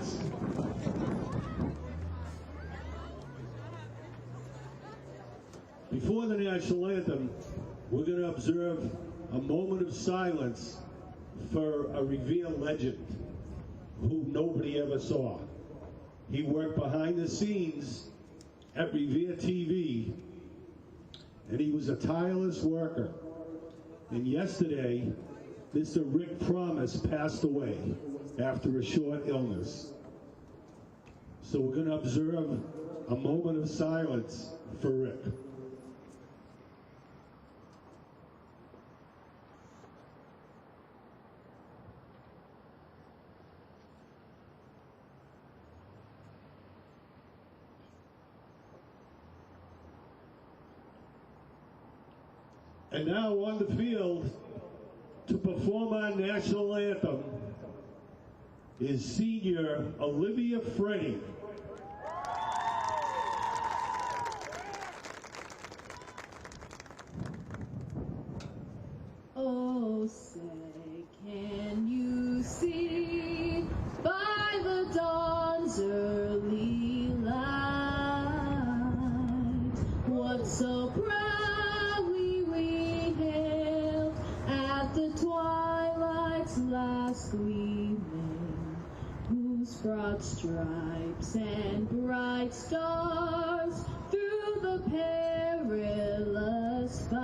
pass. Before the national anthem, we're going to observe a moment of silence for a Revere legend who nobody ever saw. He worked behind the scenes at Revere TV, and he was a tireless worker. And yesterday, Mr. Rick Promise passed away after a short illness. So we're going to observe a moment of silence for Rick. And now on the field to perform our national anthem is senior Olivia Freddie. Oh, say, can you see by the dawn's early light what so proudly we hailed at the twilight's last gleaming, whose broad stripes and bright stars through the perilous fight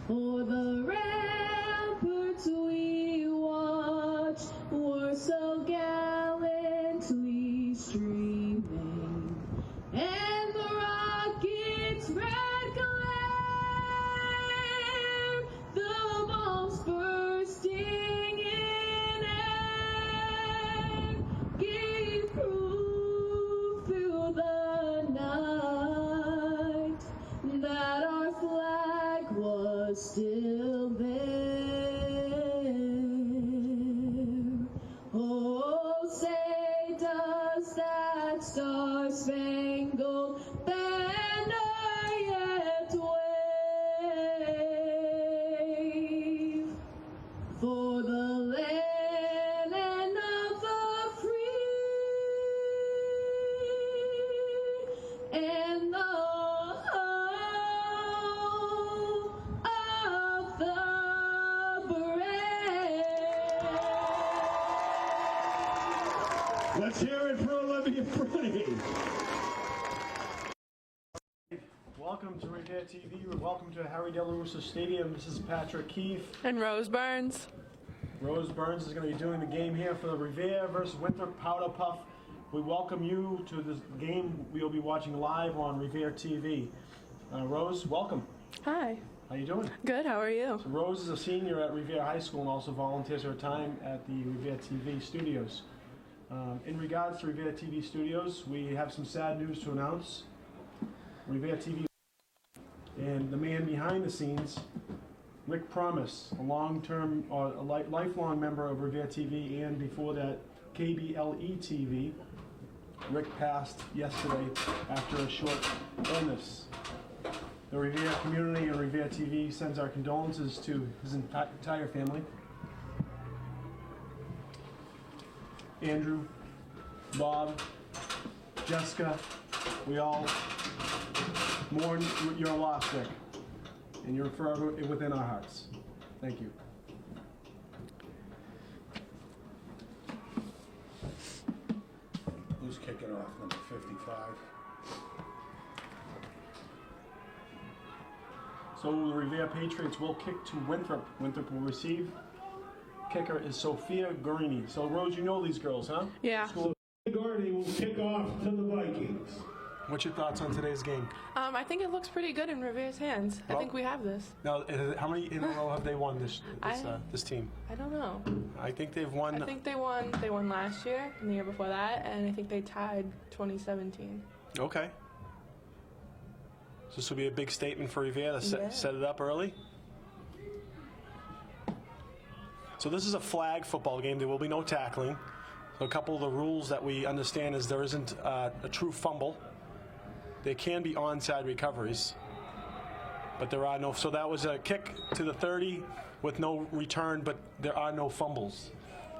o'er the ramparts we watched were so gallantly streaming, and the rocket's red glare, the bombs bursting in air, gave proof through the night that our flag was still there. Oh, say, does that star-spangled banner yet wave for the land and of the free and the home of the brave? Let's hear it for Olivia Freddie. Welcome to Revere TV. Welcome to Harry Delarusso Stadium. This is Patrick Keefe. And Rose Burns. Rose Burns is going to be doing the game here for the Revere versus Winthrop Powder Puff. We welcome you to this game we'll be watching live on Revere TV. Rose, welcome. Hi. How you doing? Good, how are you? So Rose is a senior at Revere High School and also volunteers her time at the Revere TV studios. In regards to Revere TV studios, we have some sad news to announce. Revere TV and the man behind the scenes, Rick Promise, a long-term or a lifelong member of Revere TV and before that KBLE TV. Rick passed yesterday after a short illness. The Revere community and Revere TV sends our condolences to his entire family. Andrew, Bob, Jessica, we all mourn your loss, Rick, and you're forever within our hearts. Thank you. Who's kicking off, number 55? So the Revere Patriots will kick to Winthrop. Winthrop will receive. Kicker is Sophia Guarini. So Rose, you know these girls, huh? Yeah. Sophia Guarini will kick off to the Vikings. What's your thoughts on today's game? I think it looks pretty good in Revere's hands. I think we have this. Now, how many in a row have they won this team? I don't know. I think they've won. I think they won last year and the year before that, and I think they tied 2017. Okay. So this will be a big statement for Revere to set it up early. So this is a flag football game. There will be no tackling. So a couple of the rules that we understand is there isn't a true fumble. There can be onside recoveries, but there are no. So that was a kick to the 30 with no return, but there are no fumbles.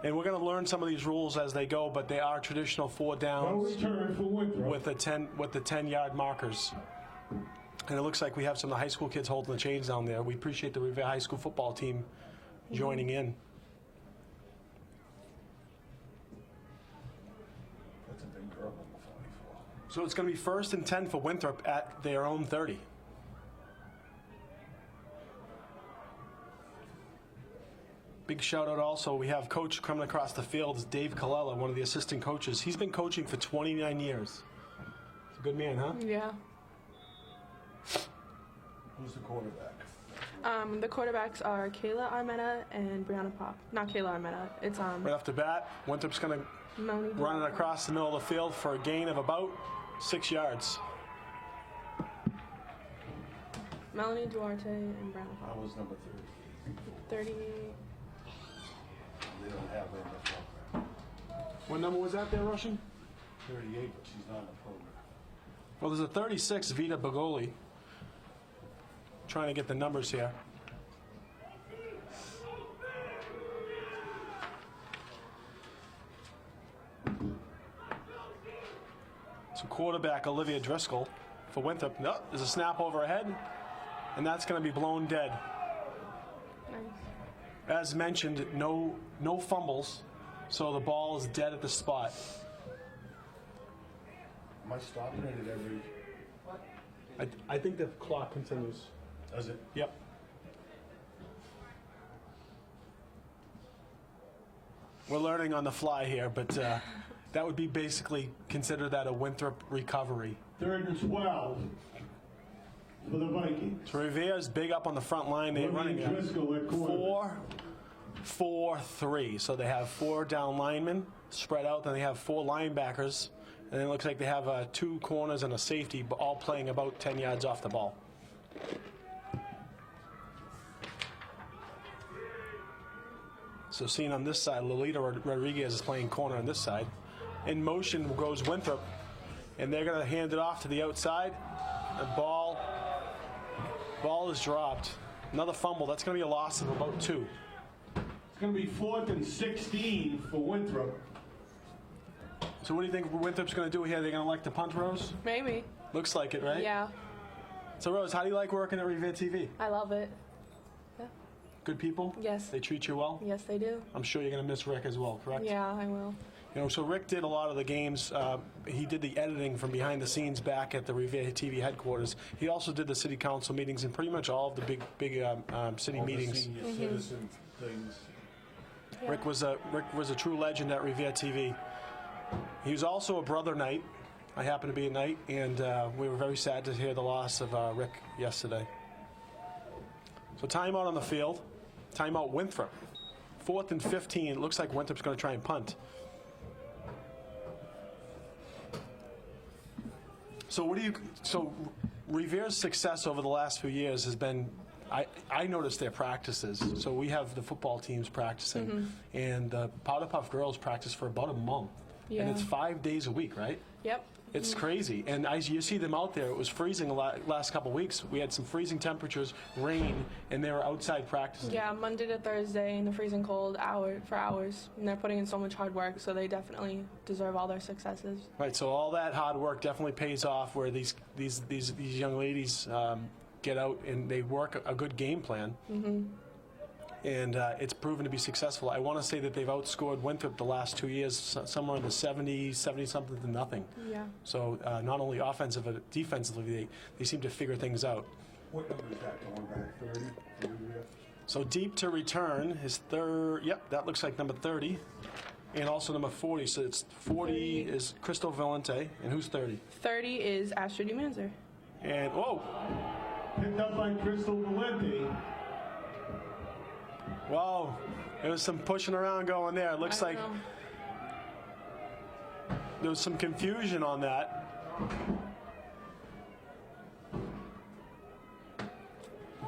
And we're going to learn some of these rules as they go, but they are traditional 4 No downs return for Winthrop. with the 10-yard markers. And it looks like we have some of the high school kids holding the chains down there. We appreciate the Revere High School football team joining in. That's a big girl, number 44. So it's going to be 1st and 10 for Winthrop at their own 30. Big shout out also, we have coach coming across the field, is Dave Colella, one of the assistant coaches. He's been coaching for 29 years. He's a good man, huh? Yeah. Who's the quarterback? The quarterbacks are Kayla Armetta and Brianna Pop. Not Kayla Armetta. It's Right off the bat, Winthrop's going to Melanie. run it across the middle of the field for a gain of about 6 yards. Melanie Duarte and Brianna I Pop. was number 30. 30. They don't have her in the program. What number was that there, Russian? 38, but she's not in the program. Well, there's a 36, Vita Bagoli. Trying to get the numbers here. So quarterback Olivia Driscoll for Winthrop. No, there's a snap overhead, and that's going to be blown dead. Nice. As mentioned, no fumbles, so the ball is dead at the spot. Am I stopping it at every... I think the clock continues. Does it? Yep. We're learning on the fly here, but that would be basically consider that a Winthrop recovery. 3rd and 12 for the Vikings. So Revere's big up on the front line. They're running Olivia Driscoll at quarterback. 4-4-3. So they have 4 down linemen spread out. Then they have 4 linebackers. And then it looks like they have 2 corners and a safety, but all playing about 10 yards off the ball. So seen on this side, Lolita Rodriguez is playing corner on this side. In motion goes Winthrop, and they're going to hand it off to the outside. The ball is dropped. Another fumble. That's going to be a loss of about 2. It's going to be 4th and 16 for Winthrop. So what do you think Winthrop's going to do here? They're going to elect to punt, Rose? Maybe. Looks like it, right? Yeah. So Rose, how do you like working at Revere TV? I love it. Good people? Yes. They treat you well? Yes, they do. I'm sure you're going to miss Rick as well, correct? Yeah, I will. You know, so Rick did a lot of the games. He did the editing from behind the scenes back at the Revere TV headquarters. He also did the city council meetings and pretty much all of the big city All the meetings. senior citizen things. Yeah. Rick was a true legend at Revere TV. He was also a brother knight. I happened to be a knight, and we were very sad to hear the loss of Rick yesterday. So timeout on the field. Timeout Winthrop. 4th and 15. It looks like Winthrop's going to try and punt. So Revere's success over the last few years has been, I noticed their practices. So we have the football teams practicing, and the Powder Puff girls practice for about a month. Yeah. And it's 5 days a week, right? Yep. It's crazy. And as you see them out there, it was freezing last couple of weeks. We had some freezing temperatures, rain, and they were outside practicing. Yeah, Monday to Thursday in the freezing cold for hours. And they're putting in so much hard work, so they definitely deserve all their successes. Right, so all that hard work definitely pays off where these young ladies get out and they work a good game plan. And it's proven to be successful. I want to say that they've outscored Winthrop the last 2 years, somewhere in the 70-something to nothing. Yeah. So not only offensively, but defensively, they seem to figure things out. What number is that going back? 30? So deep to return is third. Yep, that looks like number 30. And also number 40. So it's 40 is Crystal Valente. And who's 30? 30 is Astrid Umanzer. And, whoa. Picked up by Crystal Valente. Wow. There was some pushing around going there. It looks like there was some confusion on that.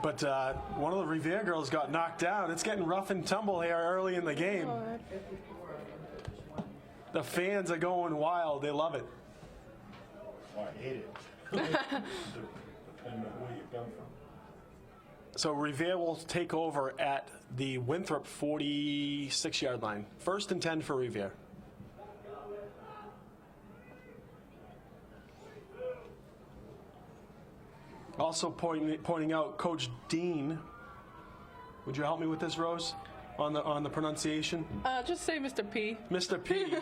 But one of the Revere girls got knocked down. It's getting rough and tumble here early in the game. The fans are going wild. They love it. Oh, I hate it. Depending on where you come from. So Revere will take over at the Winthrop 46-yard line. 1st and 10 for Revere. Also pointing out, Coach Dean. Would you help me with this, Rose, on the pronunciation? Just say Mr. P. Mr. P.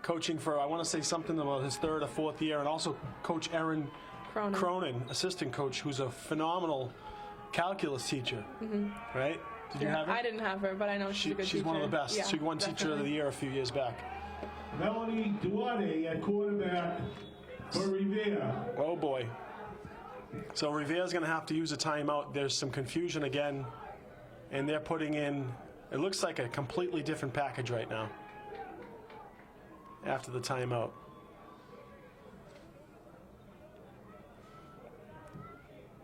Coaching for, I want to say something about his 3rd or 4th year, and also Coach Erin Cronin, assistant coach, who's a phenomenal calculus teacher. Right? Did you have her? I didn't have her, but I know she's a good teacher. She's one of the best. Yeah, she won Teacher of the Year a few years back. Melanie Duarte at quarterback for Revere. Oh boy. So Revere's going to have to use a timeout. There's some confusion again, and they're putting in, it looks like a completely different package right now after the timeout.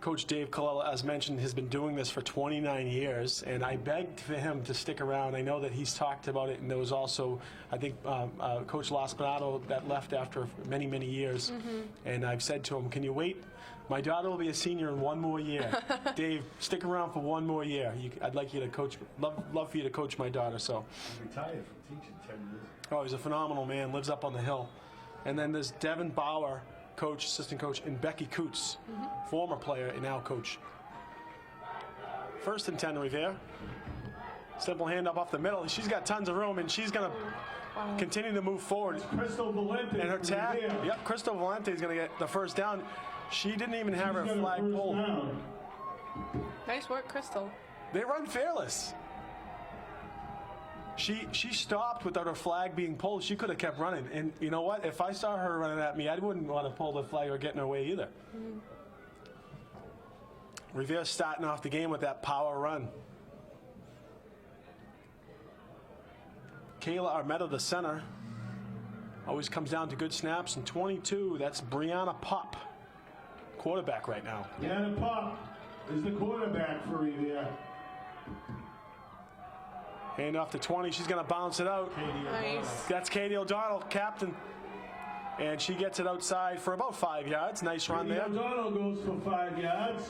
Coach Dave Colella, as mentioned, has been doing this for 29 years, and I begged for him to stick around. I know that he's talked about it, and there was also, I think, Coach Laspinato that left after many, many years. And I've said to him, can you wait? My daughter will be a senior in 1 more year. Dave, stick around for 1 more year. I'd like you to coach, love for you to coach my daughter. So. I'm retired from teaching 10 years. Oh, he's a phenomenal man, lives up on the hill. And then there's Devin Bauer, coach, assistant coach, and Becky Coots, former player and now coach. 1st and 10, Revere. Simple handoff off the middle. She's got tons of room, and she's going to continue to move forward. Crystal Valente. And her tag, Revere. yep, Crystal Valente is going to get the 1st down. She didn't even have her She's got flag first pulled. down. Nice work, Crystal. They run fearless. She stopped without her flag being pulled. She could have kept running. And you know what? If I saw her running at me, I wouldn't want to pull the flag or get in her way either. Revere's starting off the game with that power run. Kayla Armetta, the center, always comes down to good snaps. And 22, that's Brianna Pop, quarterback right now. Brianna Pop is the quarterback for Revere. Hand off to 20. She's going to bounce it out. Nice. That's Katie O'Donnell, captain. And she gets it outside for about 5 yards. Nice run there. O'Donnell goes for 5 yards.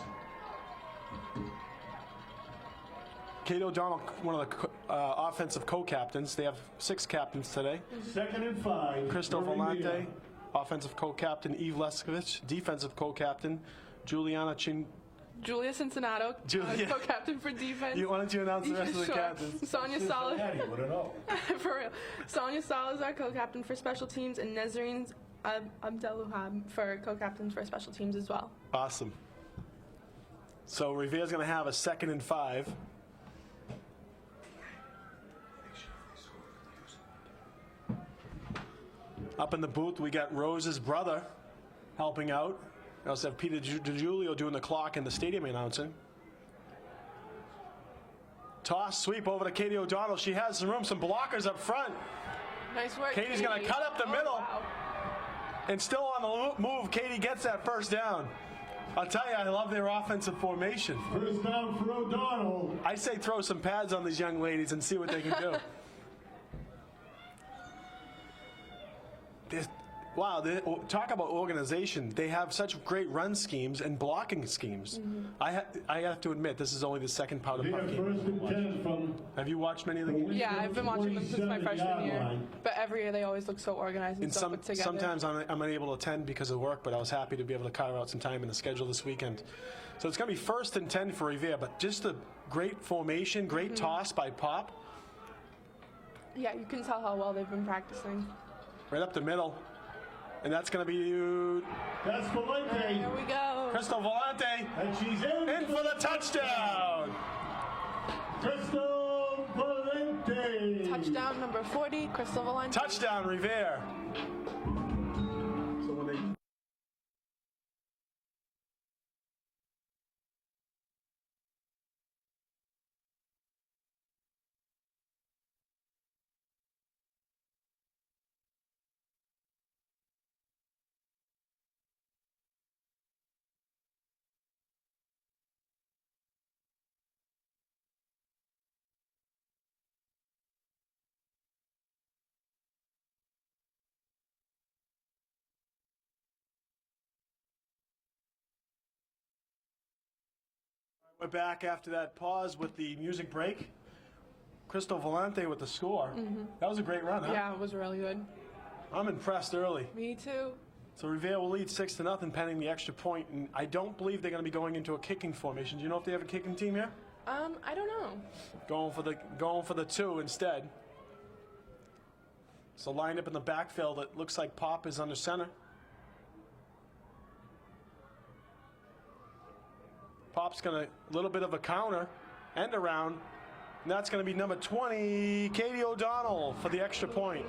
Katie O'Donnell, one of the offensive co-captains. They have 6 captains today. 2nd and 5. Crystal for Volante, Revere. offensive co-captain. Eve Leskovich, defensive co-captain. Julia Cincinnato, Julia. co-captain for defense. Why don't you announce the rest of the Sure. captains? Sonia Salas, Daddy would have known. for real. Sonia Salazar, co-captain for special teams, and Nezreen Abdeluhab for co-captains for special teams as well. Awesome. So Revere's going to have a 2nd and 5. Up in the booth, we got Rose's brother helping out. We also have Peter DiGiulio doing the clock and the stadium announcing. Toss, sweep over to Katie O'Donnell. She has some room, some blockers up front. Nice work, Katie's going to cut up the middle. Wow. And still on the move, Katie gets that 1st down. I'll tell you, I love their offensive formation. 1st down for O'Donnell. I say throw some pads on these young ladies and see what they can do. Wow, talk about organization. They have such great run schemes and blocking schemes. I have to admit, this is only the 2nd part of They puck have game. 1st and 10 from. Have you watched many of the games? Yeah, I've been watching them since my freshman 27-yard year. line. But every year they always look so organized and And so put together. sometimes I'm unable to attend because of work, but I was happy to be able to carve out some time in the schedule this weekend. So it's going to be 1st and 10 for Revere, but just a great formation, great toss by Pop. Yeah, you can tell how well they've been practicing. Right up the middle. And that's going to be That's Valente. There we go. Crystal Volante And she's in for the touchdown. Crystal Valente. Touchdown number 40, Crystal Valente. Touchdown, Revere. We're back after that pause with the music break. Crystal Valente with the score. That was a great run, huh? Yeah, it was really good. I'm impressed early. Me too. So Revere will lead 6-0 pending the extra point, and I don't believe they're going to be going into a kicking formation. Do you know if they have a kicking team here? I don't know. Going for the 2 instead. So lined up in the backfield, it looks like Pop is under center. Pop's going to a little bit of a counter, end around, and that's going to be number 20, Katie O'Donnell for the extra point.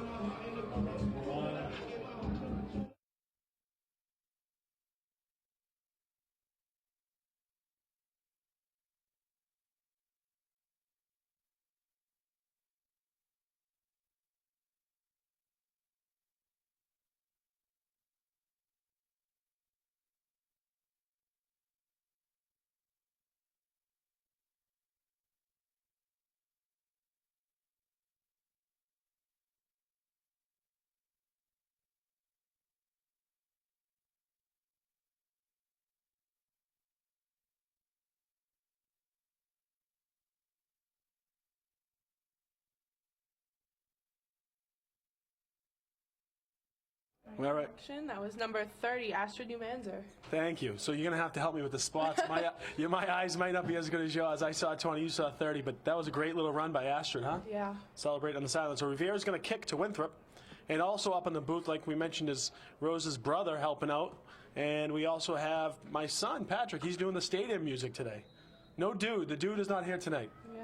All right. That was number 30, Astrid Newmanzer. Thank you. So you're going to have to help me with the spots. My eyes might not be as good as yours. I saw 20, you saw 30, but that was a great little run by Astrid, huh? Yeah. Celebrate on the sideline. So Rivera's going to kick to Winthrop. And also up in the booth, like we mentioned, is Rose's brother helping out. And we also have my son, Patrick. He's doing the stadium music today. No dude. The dude is not here tonight. Yeah.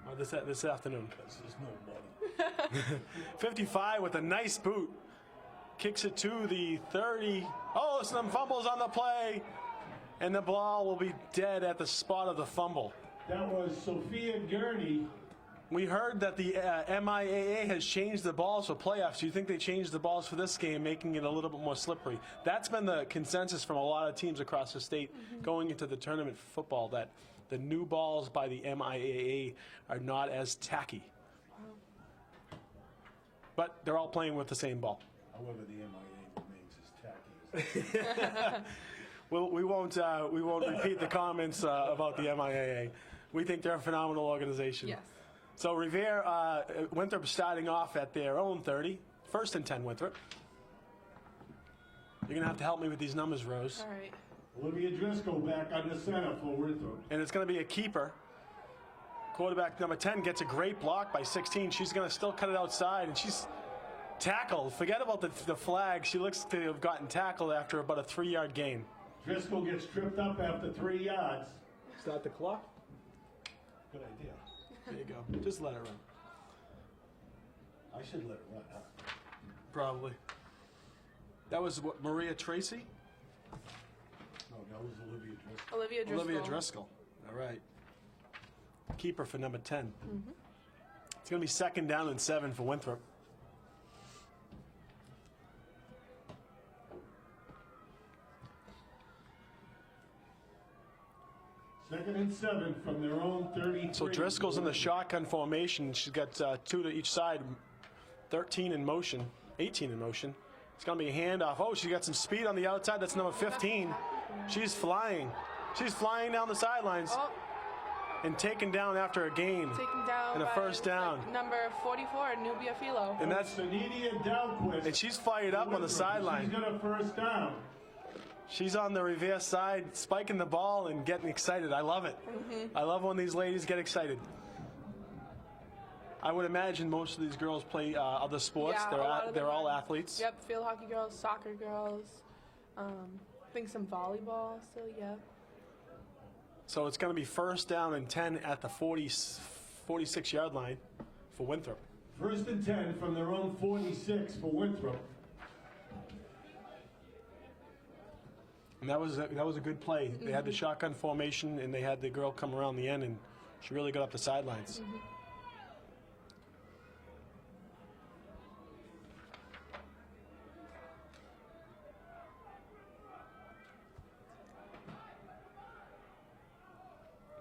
Or this afternoon. There's no money. 55 with a nice boot. Kicks it to the 30. Oh, some fumbles on the play. And the ball will be dead at the spot of the fumble. That was Sophia Gurney. We heard that the MIAA has changed the balls for playoffs. Do you think they changed the balls for this game, making it a little bit more slippery? That's been the consensus from a lot of teams across the state going into the tournament football, that the new balls by the MIAA are not as tacky. But they're all playing with the same ball. However, the MIA remains as tacky as Well, we won't repeat the comments about the MIAA. We think they're a phenomenal organization. Yes. So Revere, Winthrop starting off at their own 30, 1st and 10 Winthrop. You're going to have to help me with these numbers, Rose. All right. Olivia Driscoll back under center for Winthrop. And it's going to be a keeper. Quarterback number 10 gets a great block by 16. She's going to still cut it outside, and she's tackled. Forget about the flag. She looks to have gotten tackled after about a 3-yard gain. Driscoll gets tripped up after 3 yards. Start the clock. good idea. There you go. Just let it run. I should let it run, huh? Probably. That was what, Maria Tracy? No, that was Olivia Driscoll. Olivia Driscoll. Olivia Driscoll. All right. Keeper for number 10. It's going to be 2nd down and 7 for Winthrop. Second and 7 from their own 33. So Driscoll's in the shotgun formation. She's got 2 to each side, 13 in motion, 18 in motion. It's going to be a handoff. Oh, she's got some speed on the outside. That's number 15. She's flying. She's flying down the sidelines Oh, and taken down after a gain. taken down And a by, first down. like, number 44, Nubia Philo. And that's Sanidia Dalquist. and she's fired up on the She's sideline. got a first down. She's on the reverse side, spiking the ball and getting excited. I love it. I love when these ladies get excited. I would imagine most of these girls play other sports. Yeah, a lot of They're them all are. athletes. Yep, field hockey girls, soccer girls. I think some volleyball still, yeah. So it's going to be 1st down and 10 at the 46-yard line for Winthrop. First and 10 from their own 46 for Winthrop. And that was a good play. They had the shotgun formation, and they had the girl come around the end, and she really got up the sidelines.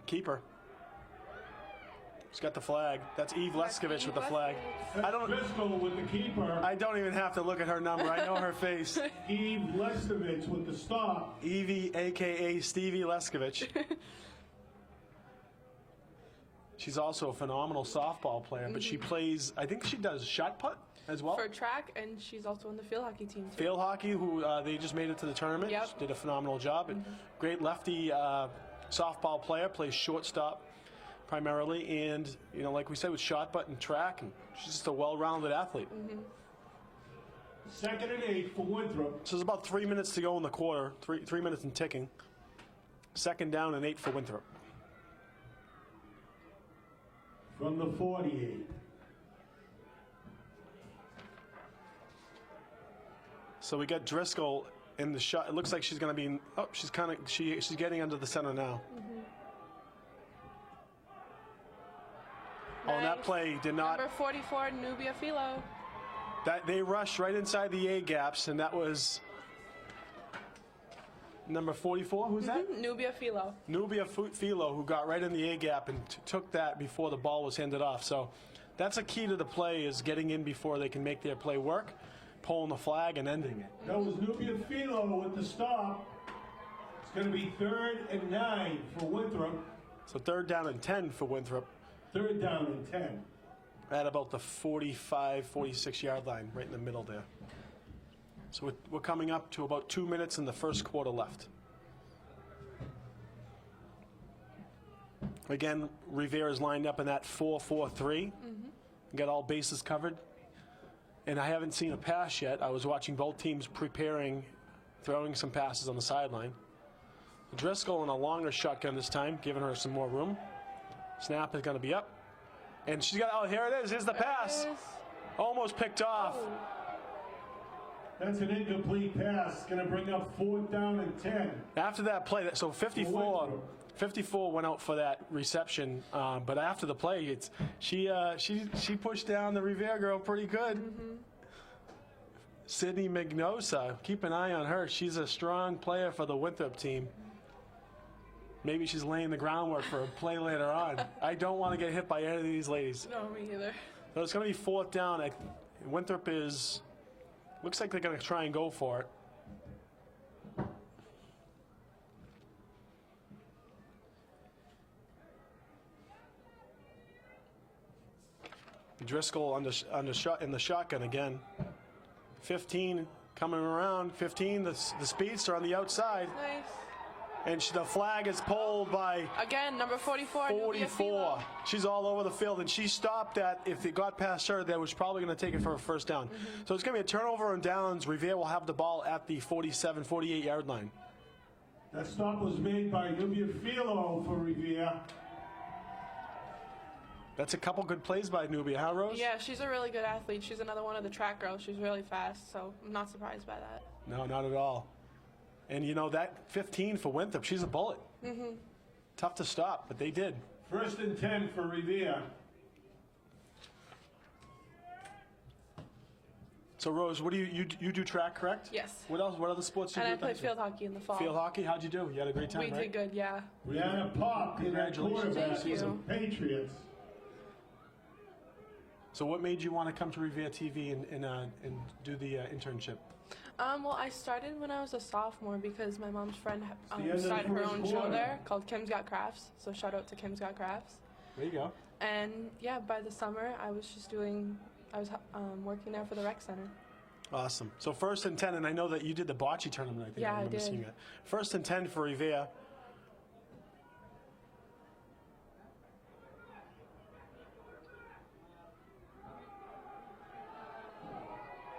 Keeper. She's got the flag. That's Eve Leskovich with the flag. That's Driscoll with the keeper. I don't even have to look at her number. I know her face. Eve Leskovich with the stop. Evie, a.k.a. Stevie Leskovich. She's also a phenomenal softball player, but she plays, I think she does shot put as well. For track, and she's also in the field hockey team too. Field hockey, who they just made it to the tournament. Yep. She did a phenomenal job. And great lefty softball player, plays shortstop primarily, and like we said, with shot put and track, and she's just a well-rounded athlete. Second and 8 for Winthrop. So there's about 3 minutes to go in the quarter, 3 minutes and ticking. Second down and 8 for Winthrop. From the 48. So we got Driscoll in the shot. It looks like she's going to be. Oh, she's getting under the center now. Oh, and that Nice. play did not. Number 44, Nubia Philo. That they rushed right inside the A gaps, and that was number 44. Who's that? Nubia Philo. Nubia Philo, who got right in the A gap and took that before the ball was handed off. So that's a key to the play, is getting in before they can make their play work, pulling the flag and ending it. That was Nubia Philo with the stop. It's going to be 3rd and 9 for Winthrop. So 3rd down and 10 for Winthrop 3rd down and 10. at about the 45, 46 yard line, right in the middle there. So we're coming up to about 2 minutes in the first quarter left. Again, Rivera's lined up in that 4-4-3. Got all bases covered. And I haven't seen a pass yet. I was watching both teams preparing, throwing some passes on the sideline. Driscoll in a longer shotgun this time, giving her some more room. Snap is going to be up. And she's got, oh, here it is. Here's the pass. Almost picked off. That's an incomplete pass. Going to bring up 4th down and 10. After that play, so 54 went out for that reception. But after the play, she pushed down the Rivera girl pretty good. Sydney Magnosa, keep an eye on her. She's a strong player for the Winthrop team. Maybe she's laying the groundwork for a play later on. I don't want to get hit by any of these ladies. No, me either. So it's going to be 4th down. Winthrop looks like they're going to try and go for it. Driscoll in the shotgun again. 15 coming around. 15, the speedster on the outside. Nice. And the flag is pulled by Again, number 44, Nubia 44. Philo. She's all over the field, and she stopped that. If it got past her, that was probably going to take it for a first down. So it's going to be a turnover and downs. Rivera will have the ball at the 47, 48 yard line. That stop was made by Nubia Philo for Rivera. That's a couple good plays by Nubia, huh, Rose? Yeah, she's a really good athlete. She's another one of the track girls. She's really fast, so I'm not surprised by that. No, not at all. And that 15 for Winthrop, she's a bullet. Tough to stop, but they did. 1st and 10 for Rivera. So Rose, what do you do track, correct? Yes. What else? What other sports do you And do? I played field hockey in the fall. Field hockey. How'd you do? You had a great time, We right? did good, yeah. Rihanna Pop in that Congratulations. quarterback Thank for the you. Patriots. So what made you want to come to Rivera TV and do the internship? Well, I started when I was a sophomore because my mom's friend the end of the started her first own show quarter. there called Kim's Got Crafts. So shout out to Kim's Got Crafts. There you go. And yeah, by the summer, I was working there for the rec center. Awesome. So 1st and 10, and I know that you did the bocce tournament, I think. Yeah, I remember did. seeing it. 1st and 10 for Rivera.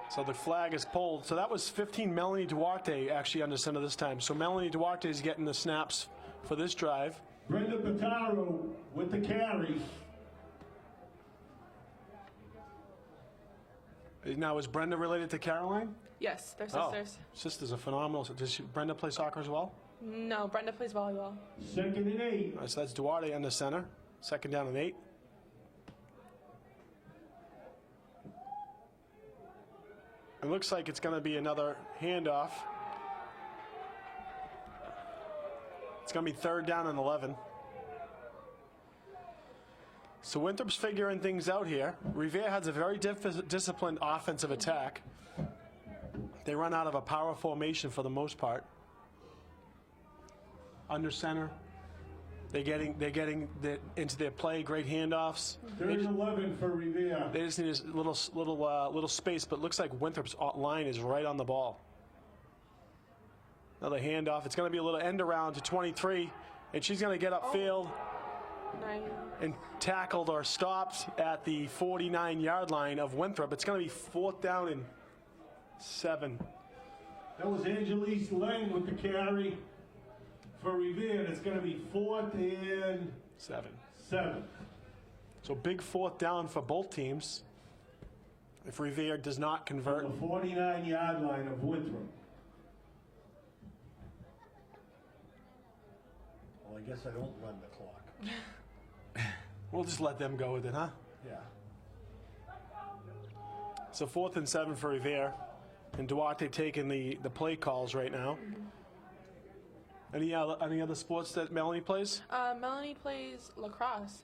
So the flag is pulled. So that was 15 Melanie Duarte actually under center this time. So Melanie Duarte is getting the snaps for this drive. Brenda Pitaro with the carry. Now, is Brenda related to Caroline? Yes, they're Oh, sisters. sisters are phenomenal. Does Brenda play soccer as well? No, Brenda plays volleyball. 2nd and 8. All right, so that's Duarte under center. 2nd down and 8. It looks like it's going to be another handoff. It's going to be 3rd down and 11. So Winthrop's figuring things out here. Rivera has a very disciplined offensive attack. They run out of a power formation for the most part. Under center. They're getting into their play. Great handoffs. 3rd and 11 for Revere. They just need a little space, but it looks like Winthrop's line is right on the ball. Another handoff. It's going to be a little end around to 23, and she's going to get upfield and tackled or stopped at the 49-yard line of Winthrop. It's going to be 4th down and 7. That was Angelise Lang with the carry for Revere. It's going to be 4th and 7. So big 4th down for both teams if Revere does not convert. The 49-yard line of Winthrop. Well, I guess I don't run the clock. We'll just let them go with it, huh? Yeah. So 4th and 7 for Revere. And Duarte taking the play calls right now. Any other sports that Melanie plays? Melanie plays lacrosse.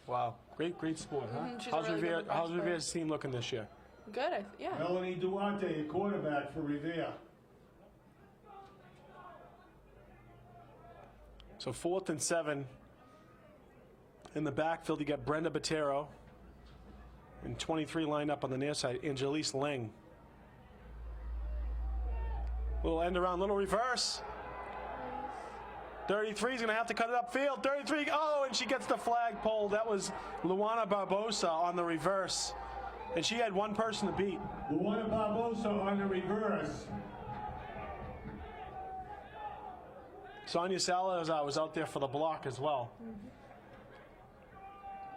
Wow, great sport, huh? She's a really good lacrosse How's player. Revere's team looking this year? Good, yeah. Melanie Duarte, a quarterback for Revere. So 4th and 7. In the backfield, you got Brenda Botero. And 23 lined up on the near side, Angelise Lang. Little end around, little reverse. 33 is going to have to cut it upfield. 33, oh, and she gets the flag pulled. That was Luana Barbosa on the reverse. And she had one person to beat. Luana Barbosa on the reverse. Sonia Salazar was out there for the block as well.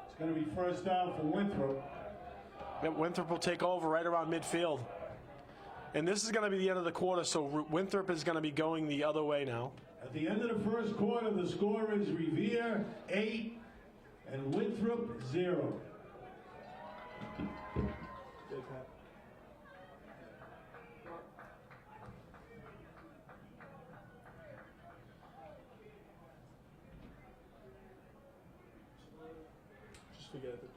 It's going to be 1st down for Winthrop. Yep, Winthrop will take over right around midfield. And this is going to be the end of the quarter, so Winthrop is going to be going the other way now. At the end of the 1st quarter, the score is Revere 8 and Winthrop 0. Just forget it.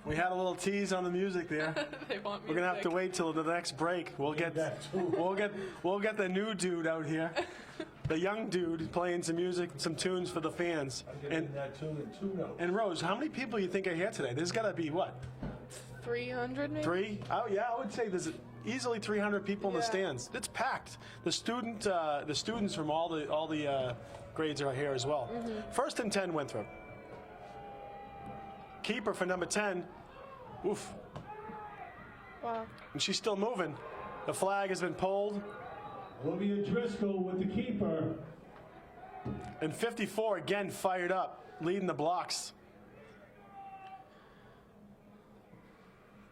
We had a little tease on the music there. They want We're gonna have to wait till the next break. We'll get the new dude out here, the young dude playing some music, some tunes for the fans. And that tune and 2 notes. And Rose, how many people you think are here today? There's got to be what? 300 maybe? 3? Oh yeah, I would say there's easily 300 people in the stands. It's packed. The students from all the grades are here as well. 1st and 10, Winthrop. Keeper for number 10. Oof. Wow. And she's still moving. The flag has been pulled. Olivia Driscoll with the keeper. And 54 again fired up, leading the blocks.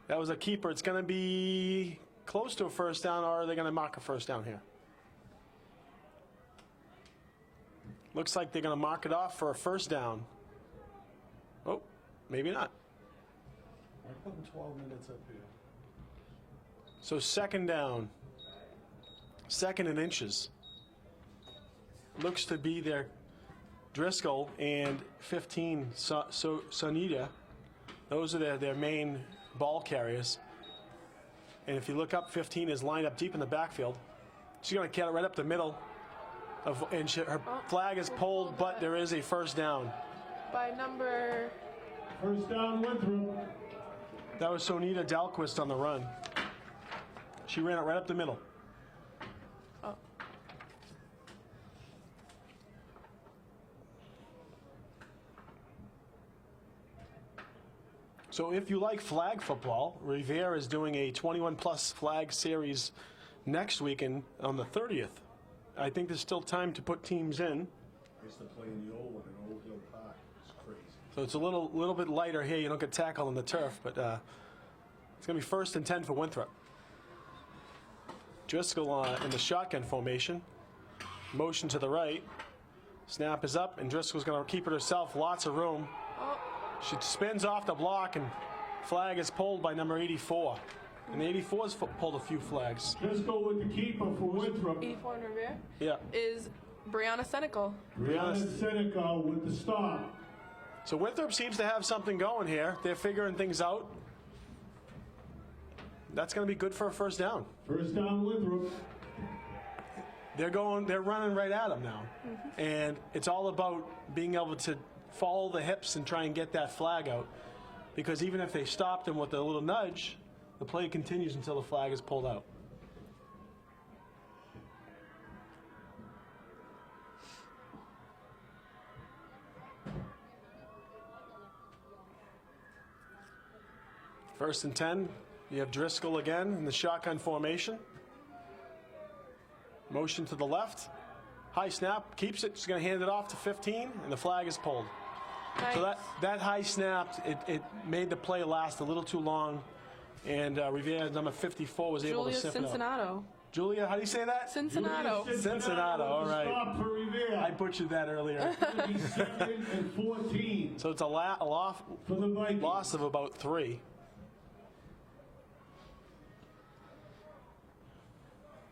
That was a keeper. It's going to be close to a 1st down, or are they going to mark a 1st down here? Looks like they're going to mark it off for a 1st down. Oh, maybe not. We're putting 12 minutes up here. So 2nd down. 2nd and inches. Looks to be their Driscoll and 15 Sonita. Those are their main ball carriers. And if you look up, 15 is lined up deep in the backfield. She's going to get it right up the middle. Her flag is pulled, but there is a 1st down. By number... 1st down, Winthrop. That was Sonita Dahlquist on the run. She ran it right up the middle. Oh. So if you like flag football, Revere is doing a 21-plus flag series next weekend on the 30th. I think there's still time to put teams in. I used to play in the old one in Old Hill Park. It's crazy. So it's a little bit lighter here. You don't get tackled on the turf, but it's going to be 1st and 10 for Winthrop. Driscoll in the shotgun formation. Motion to the right. Snap is up, and Driscoll's going to keep it herself. Lots of room. Oh. She spins off the block, and flag is pulled by number 84. And 84's pulled a few flags. Driscoll with the keeper for Winthrop. 84 in Revere Yeah. is Brianna Senecal. Brianna Senecal with the stop. So Winthrop seems to have something going here. They're figuring things out. That's going to be good for a 1st down. 1st down, Winthrop. They're running right at them now. And it's all about being able to follow the hips and try and get that flag out. Because even if they stop them with a little nudge, the play continues until the flag is pulled out. First and 10, you have Driscoll again in the shotgun formation. Motion to the left. High snap, keeps it. She's going to hand it off to 15, and the flag is pulled. Nice. So that high snap, it made the play last a little too long, and Riviera number 54 was able to Julia sip it out. Cincinnato. Julia, how do you say that? Cincinnato. Cincinnato, all right. Stop for Rivera. I butchered that earlier. 7 and 14 So it's a for the Vikings. loss of about 3.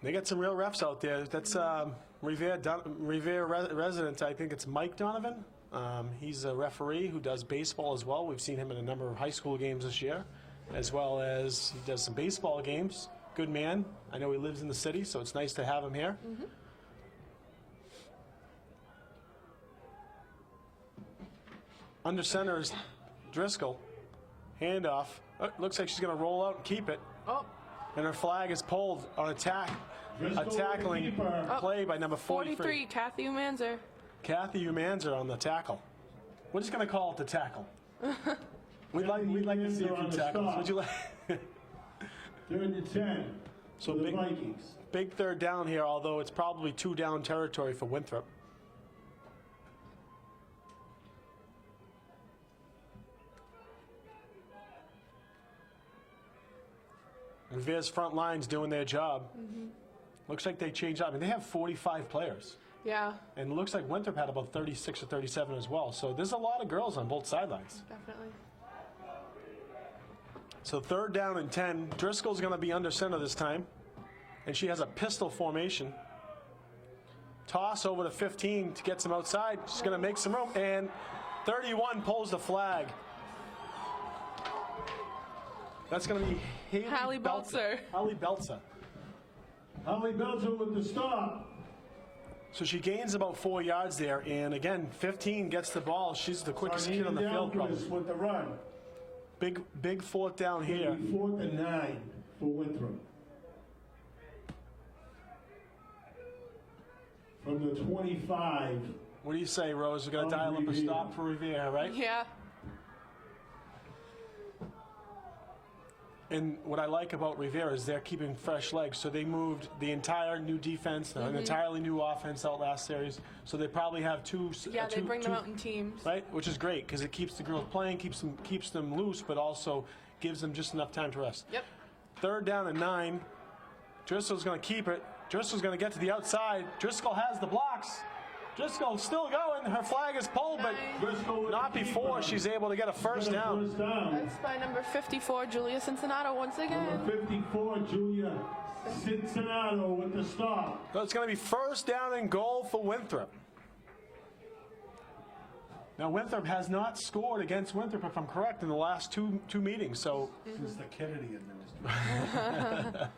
They got some real refs out there. That's Revere resident. I think it's Mike Donovan. He's a referee who does baseball as well. We've seen him in a number of high school games this year, as well as he does some baseball games. Good man. I know he lives in the city, so it's nice to have him here. Under center is Driscoll. Handoff. Oh, looks like she's going to roll out and keep it. Oh, And her flag is pulled on a tackling play by number 43. 43, Kathy Umanzer. Kathy Umanzer on the tackle. We're just going to call it the tackle. We'd like to see a few tackles. Would you like? 3rd and 10 So for the big- Vikings. Big third down here, although it's probably 2 down territory for Winthrop. Revere's front line's doing their job. Looks like they changed up. I mean, they have 45 players. Yeah, And it looks like Winthrop had about 36 or 37 as well. So there's a lot of girls on both sidelines. definitely. So 3rd down and 10. Driscoll's going to be under center this time. And she has a pistol formation. Toss over to 15 to get some outside. She's going to make some room. And 31 pulls the flag. That's going to be Hallie Belzer. Hallie Belzer. Holly Belzer with the stop. So she gains about 4 yards there. And again, 15 gets the ball. She's the quickest kid on the field. Probably. With the run. Big 4th down here. 4th and 9 for Winthrop. From the 25. What do you say, Rose? We're going to dial up a Revere. stop for Revere, right? Yeah. And what I like about Rivera is they're keeping fresh legs. So they moved the entire new defense, an entirely new offense out last series. So they probably have two. Yeah, they bring them out in teams. Right, which is great because it keeps the girls playing, keeps them loose, but also gives them just enough time to rest. Yep. 3rd down and 9. Driscoll's going to keep it. Driscoll's going to get to the outside. Driscoll has the blocks. Driscoll's still going. Her flag is pulled, but Driscoll not before she's able to get a first down. First down. That's by number 54, Julia Cincinnato, once again. Number 54, Julia Cincinnato with the stop. So it's going to be first down and goal for Winthrop. Now Winthrop has not scored against Winthrop, if I'm correct, in the last two meetings. So Since the Kennedy administration.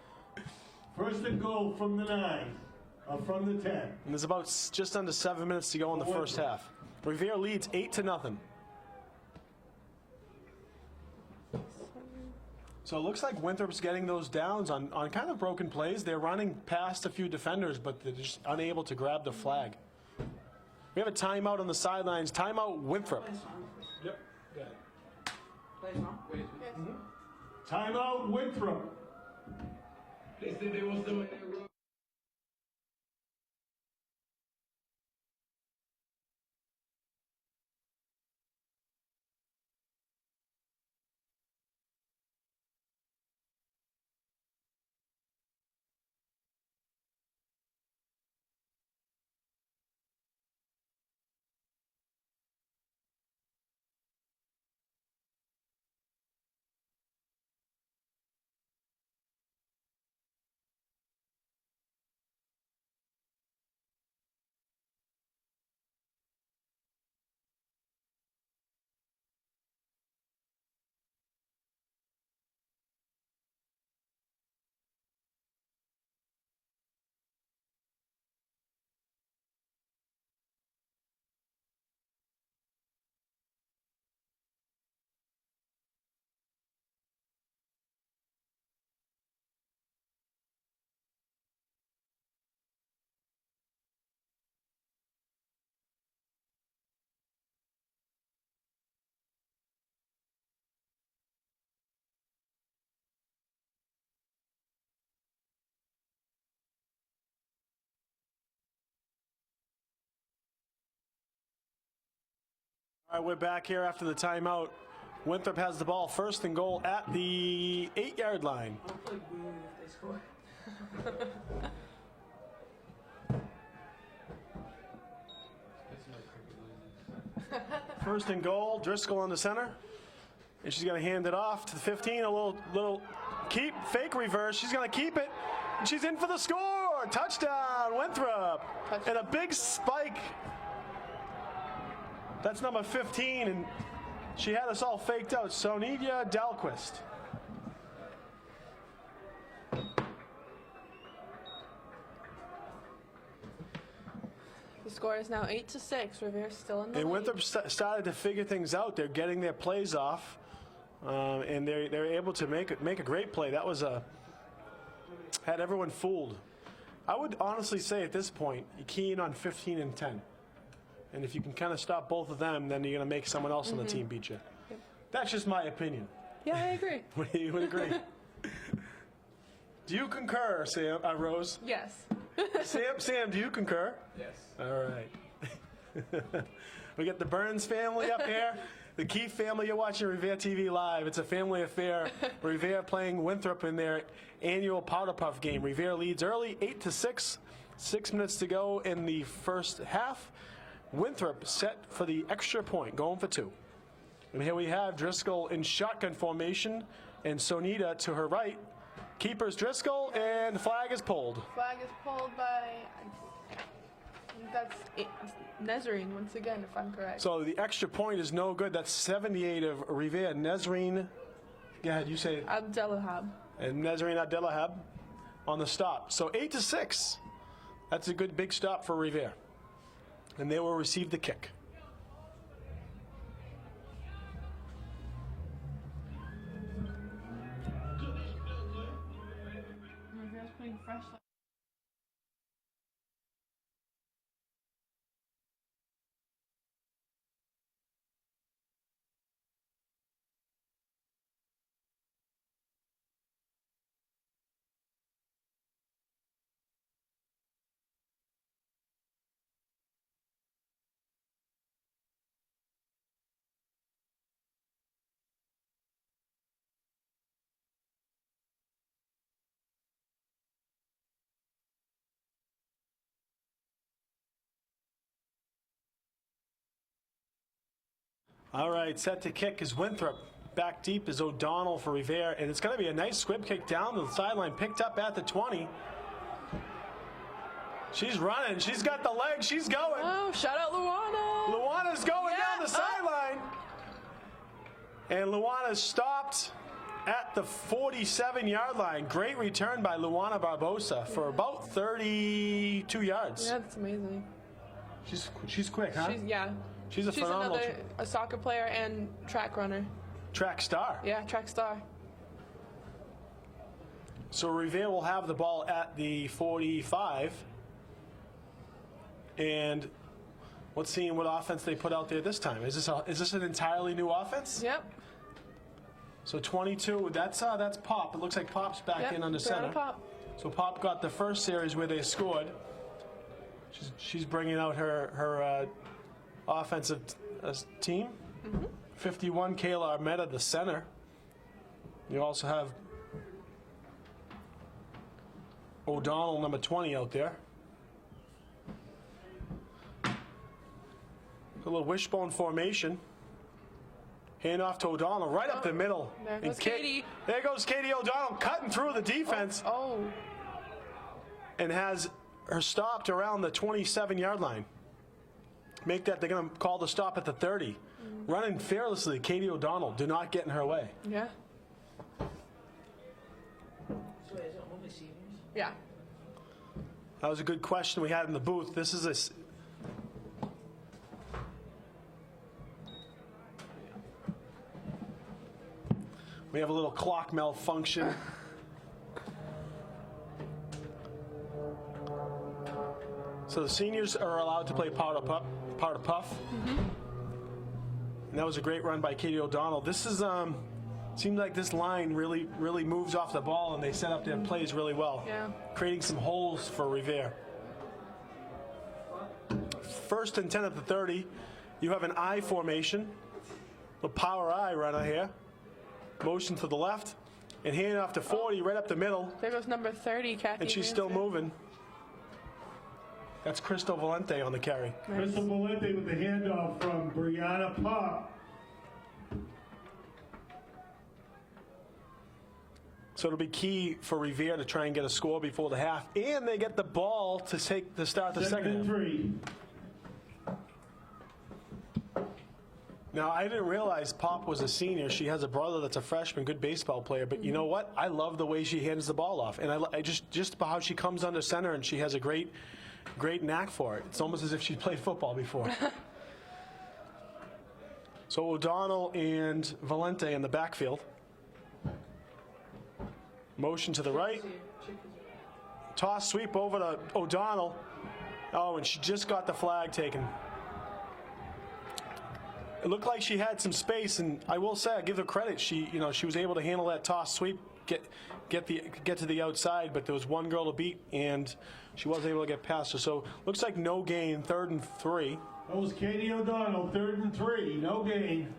First and goal from the 9. From the 10. and there's about just under 7 minutes to go in the first half. Revere leads 8-0. So it looks like Winthrop's getting those downs on kind of broken plays. They're running past a few defenders, but they're just unable to grab the flag. We have a timeout on the sidelines. Timeout Winthrop. Yep. Timeout Winthrop. They said they want somebody All right, we're back here after the timeout. Winthrop has the ball, first and goal at the 8-yard line. I'll play weird if they score. First and goal, Driscoll on the center. And she's going to hand it off to the 15, a little keep, fake reverse. She's going to keep it. And she's in for the score. Touchdown, Winthrop. And a big spike. That's number 15, and she had us all faked out. Sonita Dalquist. The score is now 8-6. Riviera's still in the And lead. Winthrop started to figure things out. They're getting their plays off, and they're able to make a great play. That was had everyone fooled. I would honestly say at this point, you key in on 15 and 10. And if you can kind of stop both of them, then you're going to make someone else on the team beat you. Yep. That's just my opinion. Yeah, I agree. You would agree. Do you concur, Sam? Rose? Yes. Sam, do you concur? Yes. All right. We got the Burns family up here. The Keefe family, you're watching Revere TV Live. It's a family affair. Revere playing Winthrop in their annual Powder Puff game. Revere leads early, 8-6. 6 minutes to go in the first half. Winthrop set for the extra point, going for 2. And here we have Driscoll in shotgun formation and Sonita to her right. Keeper's Driscoll, and the flag is pulled. Flag is pulled by, I think that's Nezrine once again, if I'm correct. So the extra point is no good. That's 78 of Revere. Nezrine, go ahead, you say it. Abdelahab. And Nezrine Abdelahab on the stop. So 8-6. That's a good big stop for Revere. And they will receive the kick. Riviera's putting fresh. All right, set to kick is Winthrop. Back deep is O'Donnell for Revere, and it's going to be a nice squib kick down the sideline, picked up at the 20. She's running. She's got the legs. She's going. Oh, shout out Luana. Luana's going Yeah. down the sideline. And Luana's stopped at the 47-yard line. Great return by Luana Barbosa for about 32 yards. Yeah, that's amazing. She's quick, huh? She's a phenomenal a soccer player and track runner. track star. Yeah, track star. So Revere will have the ball at the 45. And let's see what offense they put out there this time. Is this an entirely new offense? Yep. So 22, that's Pop. It looks like Pop's back Yep. in under They're on center. Pop. So Pop got the first series where they scored. She's bringing out her offensive team. 51, Kayla Armetta, the center. You also have O'Donnell, number 20, out there. A little wishbone formation. Hand off to O'Donnell, right up the middle. There goes Katie. There goes Katie O'Donnell, cutting through the defense. Oh. And has her stopped around the 27-yard line. Make that, they're going to call the stop at the 30. Running fearlessly, Katie O'Donnell. Do not get in her way. Yeah. So is it only seniors? Yeah. That was a good question we had in the booth. This is we have a little clock malfunction. So the seniors are allowed to play powder puff. And that was a great run by Katie O'Donnell. This is seems like this line really moves off the ball, and they set up their plays really well. Yeah. Creating some holes for Revere. First and 10 at the 30. You have an I formation, the power I runner here. Motion to the left, and hand off to 40, right up the middle, There goes number 30, Kathy. and she's still Manson. moving. That's Crystal Valente on the carry. Crystal Valente with the handoff from Brianna Pop. So it'll be key for Revere to try and get a score before the half, and they get the ball to start the Second and second half. 3. Now, I didn't realize Pop was a senior. She has a brother that's a freshman, good baseball player. But you know what? I love the way she hands the ball off, and I just about how she comes under center, and she has a great knack for it. It's almost as if she played football before. So O'Donnell and Valente in the backfield. Motion to the right. Toss sweep over to O'Donnell. Oh, and she just got the flag taken. It looked like she had some space, and I will say, I give her credit. She was able to handle that toss sweep, get to the outside, but there was one girl to beat, and she wasn't able to get past her. So looks like no gain, 3rd and 3. That was Katie O'Donnell, 3rd and 3, no gain.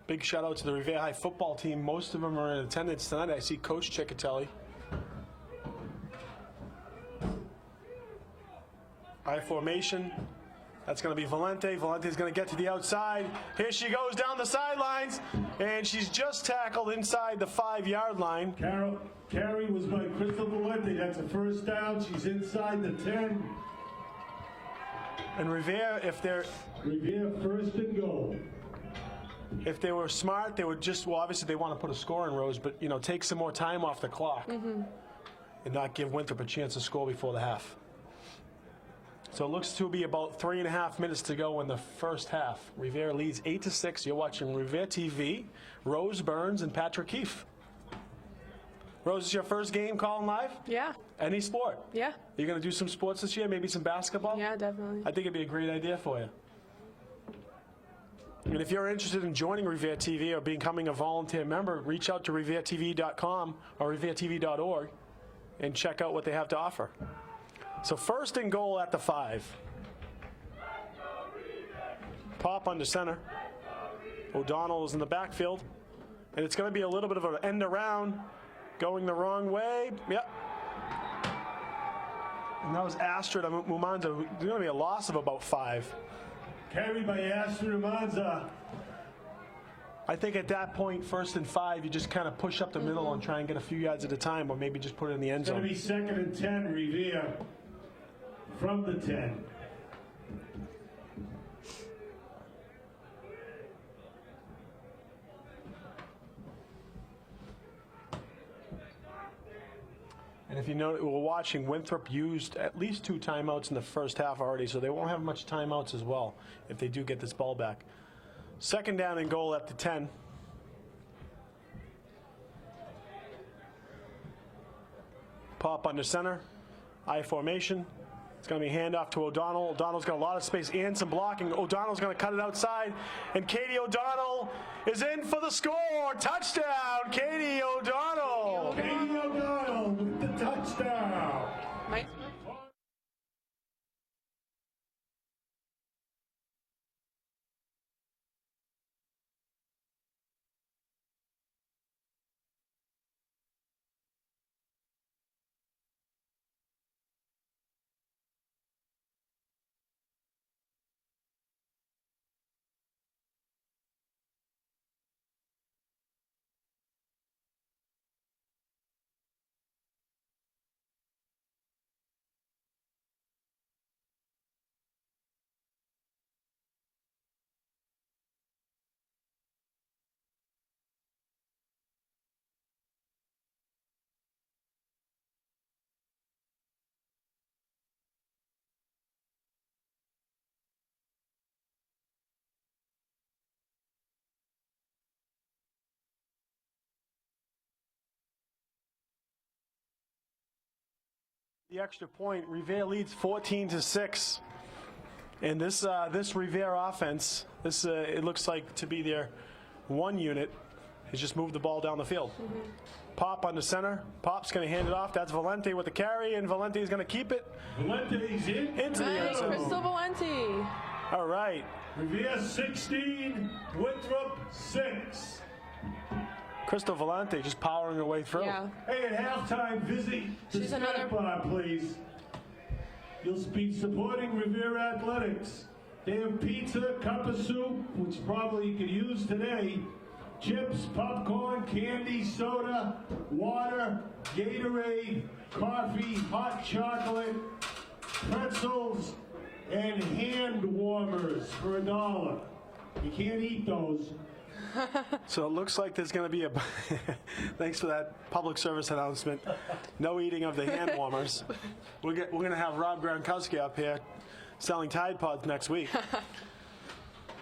Big shout out to the Revere High football team. Most of them are in attendance tonight. I see Coach Ciccatelli. I formation. That's going to be Valente. Valente's going to get to the outside. Here she goes down the sidelines, and she's just tackled inside the 5-yard line. Carry was by Crystal Valente. That's a first down. She's inside the 10. And Revere, Revere first and goal. if they were smart, they would just, well, obviously they want to put a score in, Rose, but, take some more time off the clock and not give Winthrop a chance to score before the half. So it looks to be about 3.5 minutes to go in the first half. Revere leads 8-6. You're watching Revere TV. Rose Burns and Patrick Keefe. Rose, is your first game calling live? Yeah. Any sport? Yeah. You're going to do some sports this year, maybe some basketball? Yeah, definitely. I think it'd be a great idea for you. And if you're interested in joining Revere TV or becoming a volunteer member, reach out to reveretv.com or reveretv.org and check out what they have to offer. So first and goal at the 5. Pop under center. O'Donnell is in the backfield. And it's going to be a little bit of an end around, going the wrong way. Yep. And that was Astrid Mumanza. There's going to be a loss of about 5. Carried by Astrid Umanza. I think at that point, 1st and 5, you just kind of push up the middle and try and get a few yards at a time, or maybe just put it in the end It's going to zone. be 2nd and 10, Revere from the 10. And if you know, we're watching, Winthrop used at least 2 timeouts in the first half already, so they won't have much timeouts as well if they do get this ball back. 2nd down and goal at the 10. Pop under center. I formation. It's going to be handoff to O'Donnell. O'Donnell's got a lot of space and some blocking. O'Donnell's going to cut it outside. And Katie O'Donnell is in for the score. Touchdown, Katie O'Donnell. Katie O'Donnell with the touchdown. Nice. The extra point, Revere leads 14-6. And this Revere offense, it looks like to be their one unit, He's just moved the ball down the field. Pop on the center. Pop's going to hand it off. That's Valente with the carry, and Valente is going to keep it Valente's in. into the end Nice, zone. Crystal Valenti. All right. Revere 16, Winthrop 6. Crystal Valente just powering her way through. Yeah. Hey, at halftime, visit the She's snack another- bar, please. You'll be supporting Revere Athletics. They have pizza, cup of soup, which probably you could use today, chips, popcorn, candy, soda, water, Gatorade, coffee, hot chocolate, pretzels, and hand warmers for $1. You can't eat those. So it looks like there's going to be a. Thanks for that public service announcement. No eating of the hand warmers. We're going to have Rob Gronkowski up here selling Tide Pods next week.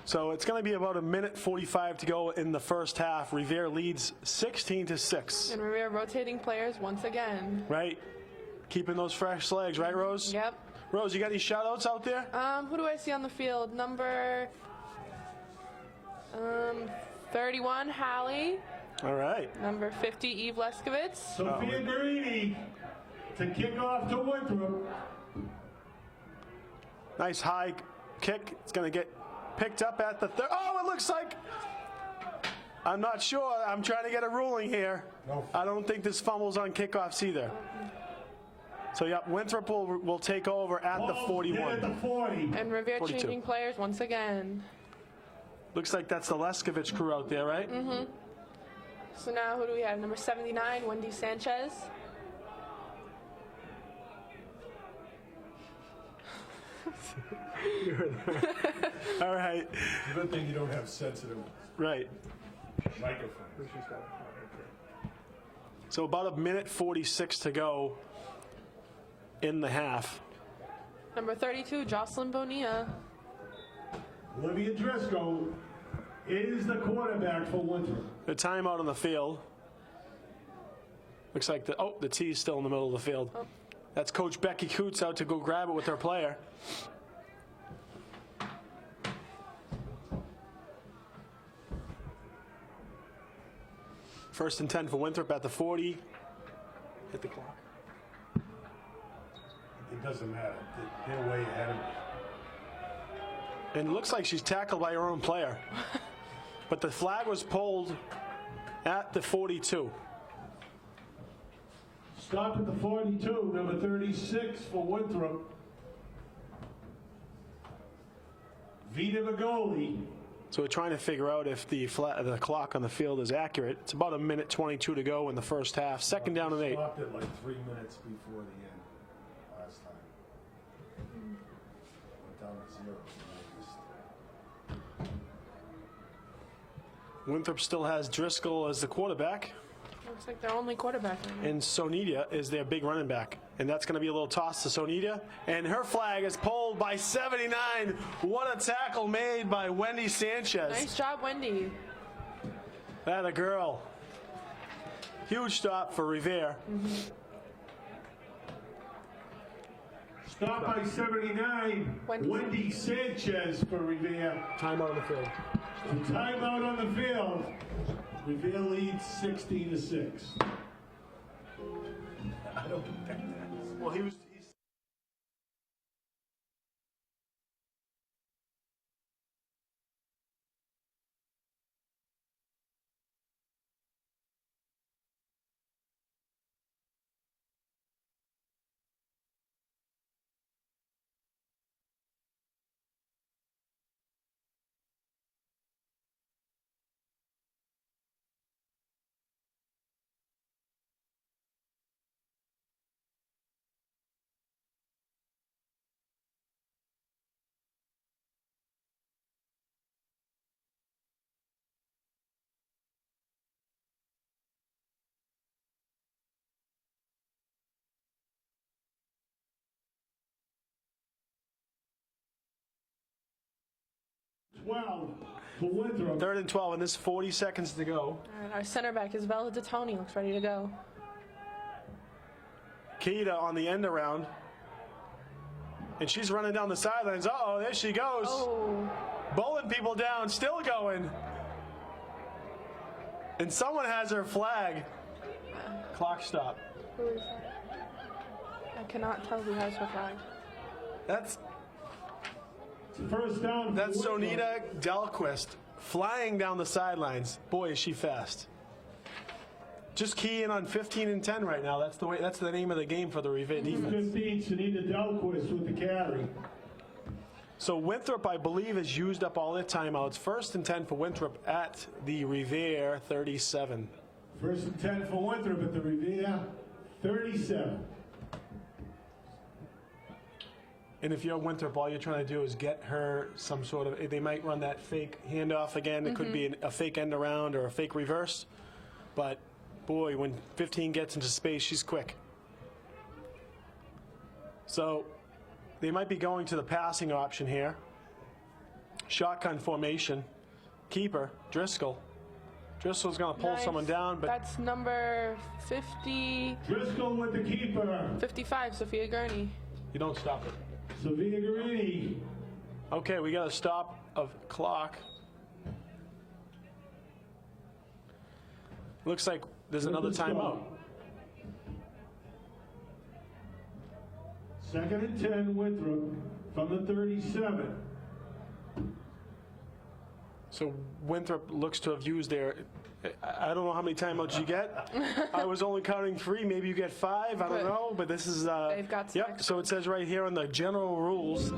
So it's going to be about 1:45 to go in the first half. Revere leads 16-6. And Revere rotating players once again. Right? Keeping those fresh legs, right, Rose? Yep. Rose, you got any shout-outs out there? Who do I see on the field? Number 31, Hallie. All right. Number 50, Eve Leskovitz. Sophia Guarini to kick off to Winthrop. Nice high kick. It's going to get picked up at the third. Oh, it looks like. I'm not sure. I'm trying to get a ruling here. I don't think this fumble's on kickoffs either. So, yeah, Winthrop will take over at the Ball's 41. hit at the 40. And Revere 42. changing players once again. Looks like that's the Leskovich crew out there, right? So now who do we have? Number 79, Wendy Sanchez. All right. Good thing you don't have sensitive Right. microphones. So about 1:46 to go in the half. Number 32, Jocelyn Bonilla. Olivia Driscoll is the quarterback for Winthrop. The timeout on the field. Looks like the T's still in the middle of the field. That's Coach Becky Coots out to go grab it with her player. First and 10 for Winthrop at the 40. Hit the clock. It doesn't matter. They're way ahead of me. And it looks like she's tackled by her own player. But the flag was pulled at the 42. Stop at the 42, number 36 for Winthrop. Vita Magoli. So we're trying to figure out if the clock on the field is accurate. It's about 1:22 to go in the first half. Second down and 8. Stopped it like 3 minutes before the end last time. Went down to 0. Winthrop still has Driscoll as the quarterback, Looks like their only quarterback right now. and Sonita is their big running back. And that's going to be a little toss to Sonita. And her flag is pulled by 79. What a tackle made by Wendy Sanchez. Nice job, Wendy. That a girl. Huge stop for Revere. Stop by 79, Wendy Sanchez for Revere. Timeout on the field. Timeout on the field. Revere leads 16-6. I don't think that. Well, he's Twelve for Winthrop. 3rd and 12, and this 40 seconds to go. All right, our center back is Bella DeToni. Looks ready to go. Keita on the end around. And she's running down the sidelines. Uh-oh, there she goes. Oh, Bowling people down, still going. And someone has their flag. Clock stop. Who is that? I cannot tell who has her flag. That's First down. That's for Winthrop. Sonita Delquist flying down the sidelines. Boy, is she fast. Just key in on 15 and 10 right now. That's the way. That's the name of the game for the Revere defense. 15, Sunita Delquist with the carry. So Winthrop, I believe, has used up all their timeouts. First and 10 for Winthrop at the Revere 37. First and 10 for Winthrop at the Revere 37. And if you're Winthrop, all you're trying to do is get her some sort of. They might run that fake handoff again. It could be a fake end around or a fake reverse. But boy, when 15 gets into space, she's quick. So they might be going to the passing option here. Shotgun formation. Keeper, Driscoll. Driscoll's going to pull Nice. someone down, but That's number 50, Driscoll with the keeper. 55, Sophia Gurney. you don't stop it. Savia Garini. Okay, we got a stop of clock. Looks like there's another timeout. Second and 10, Winthrop from the 37. So Winthrop looks to have used their. I don't know how many timeouts you get. I was only counting 3. Maybe you get 5. I don't know. But this is. They've got some Yep. So it says right here on the general rules.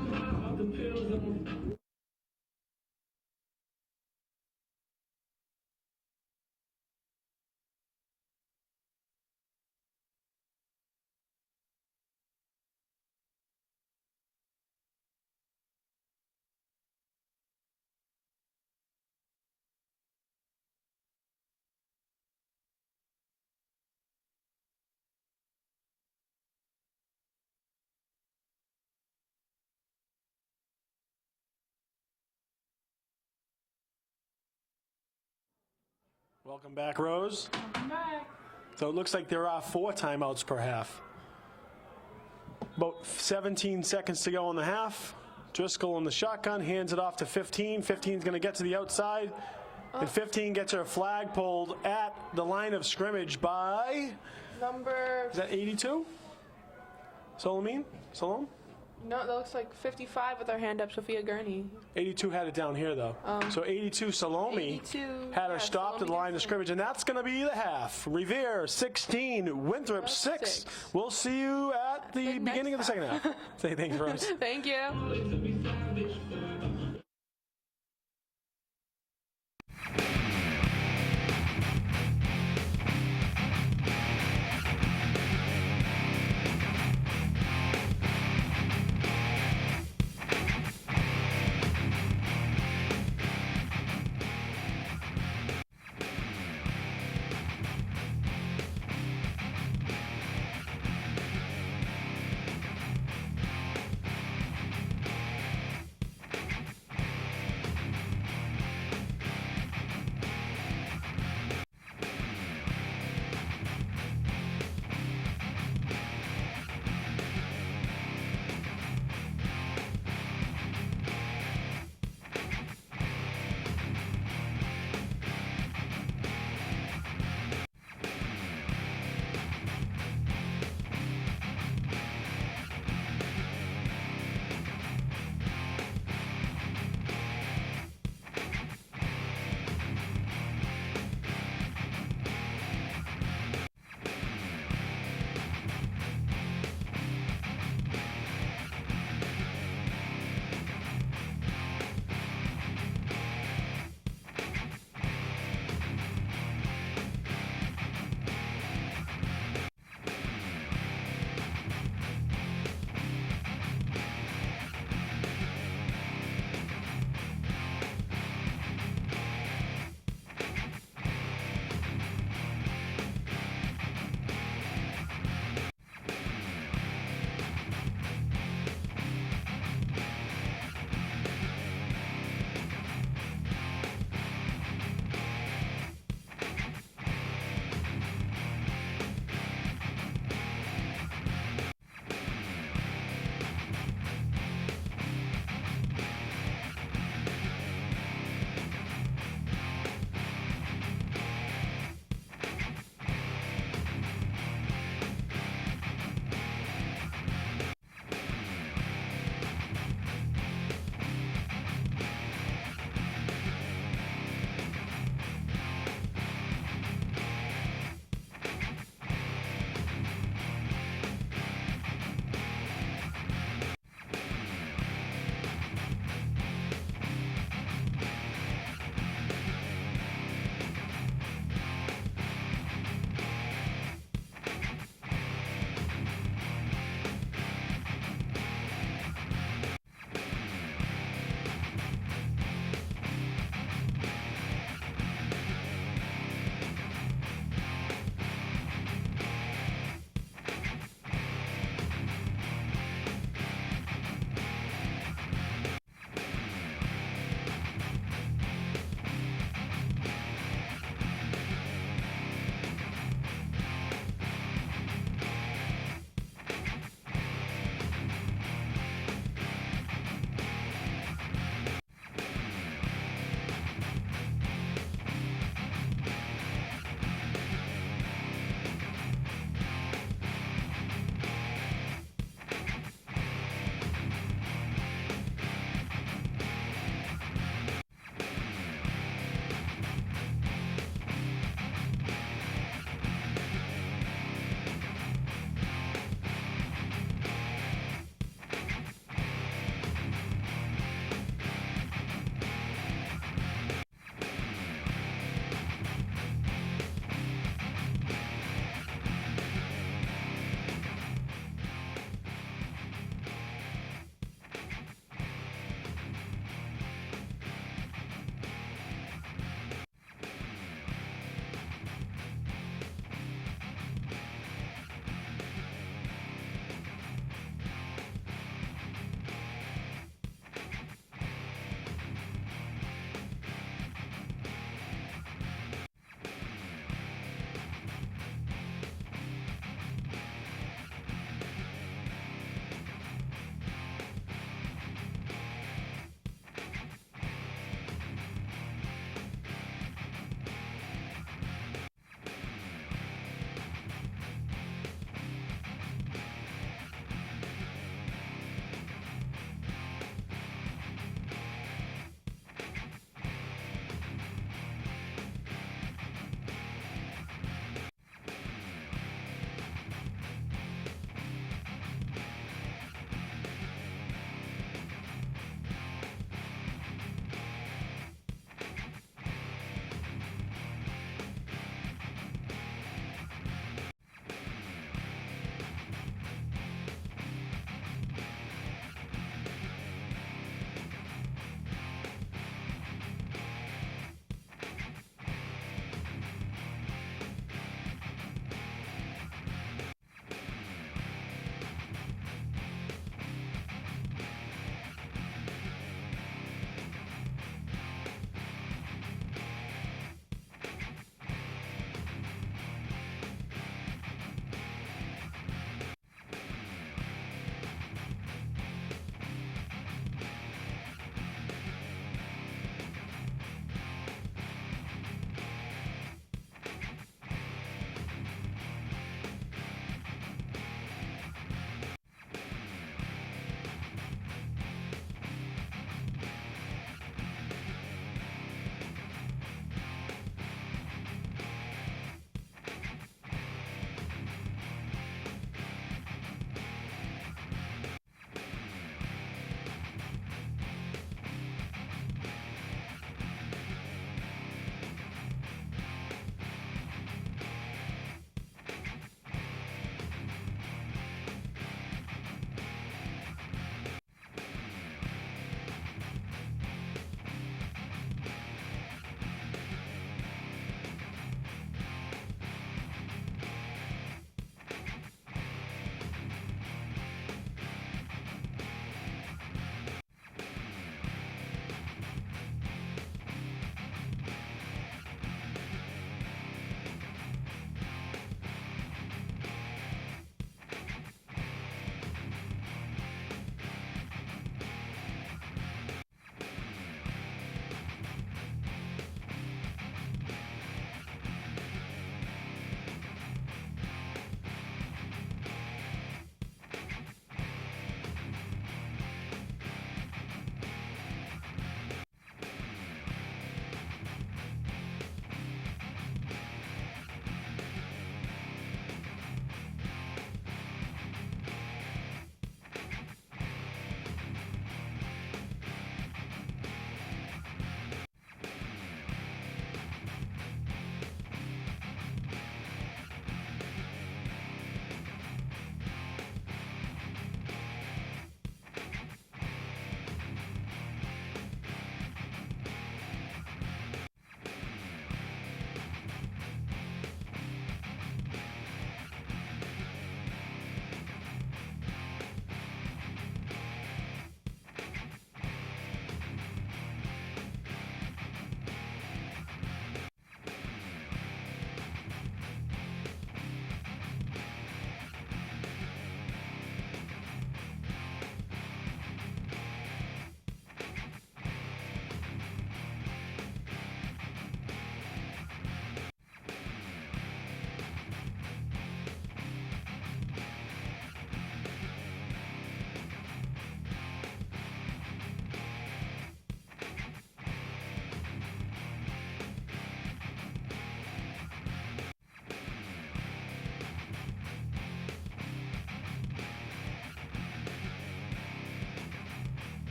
Welcome back, Rose. Welcome back. So it looks like there are 4 timeouts per half. About 17 seconds to go in the half. Driscoll on the shotgun, hands it off to 15. 15's going to get to the outside. And 15 gets her flag pulled at the line of scrimmage by, Number, is that 82? Salome? no, that looks like 55 with her hand up, Sophia Gurney. 82 had it down here, though. So 82, Salome 82, had her yeah, stopped at the Salome line of gets it. scrimmage, and that's going to be the half. Revere 16, Winthrop 6. 6. We'll see you at the next beginning of the second half. Say thanks, Rose. Thank you.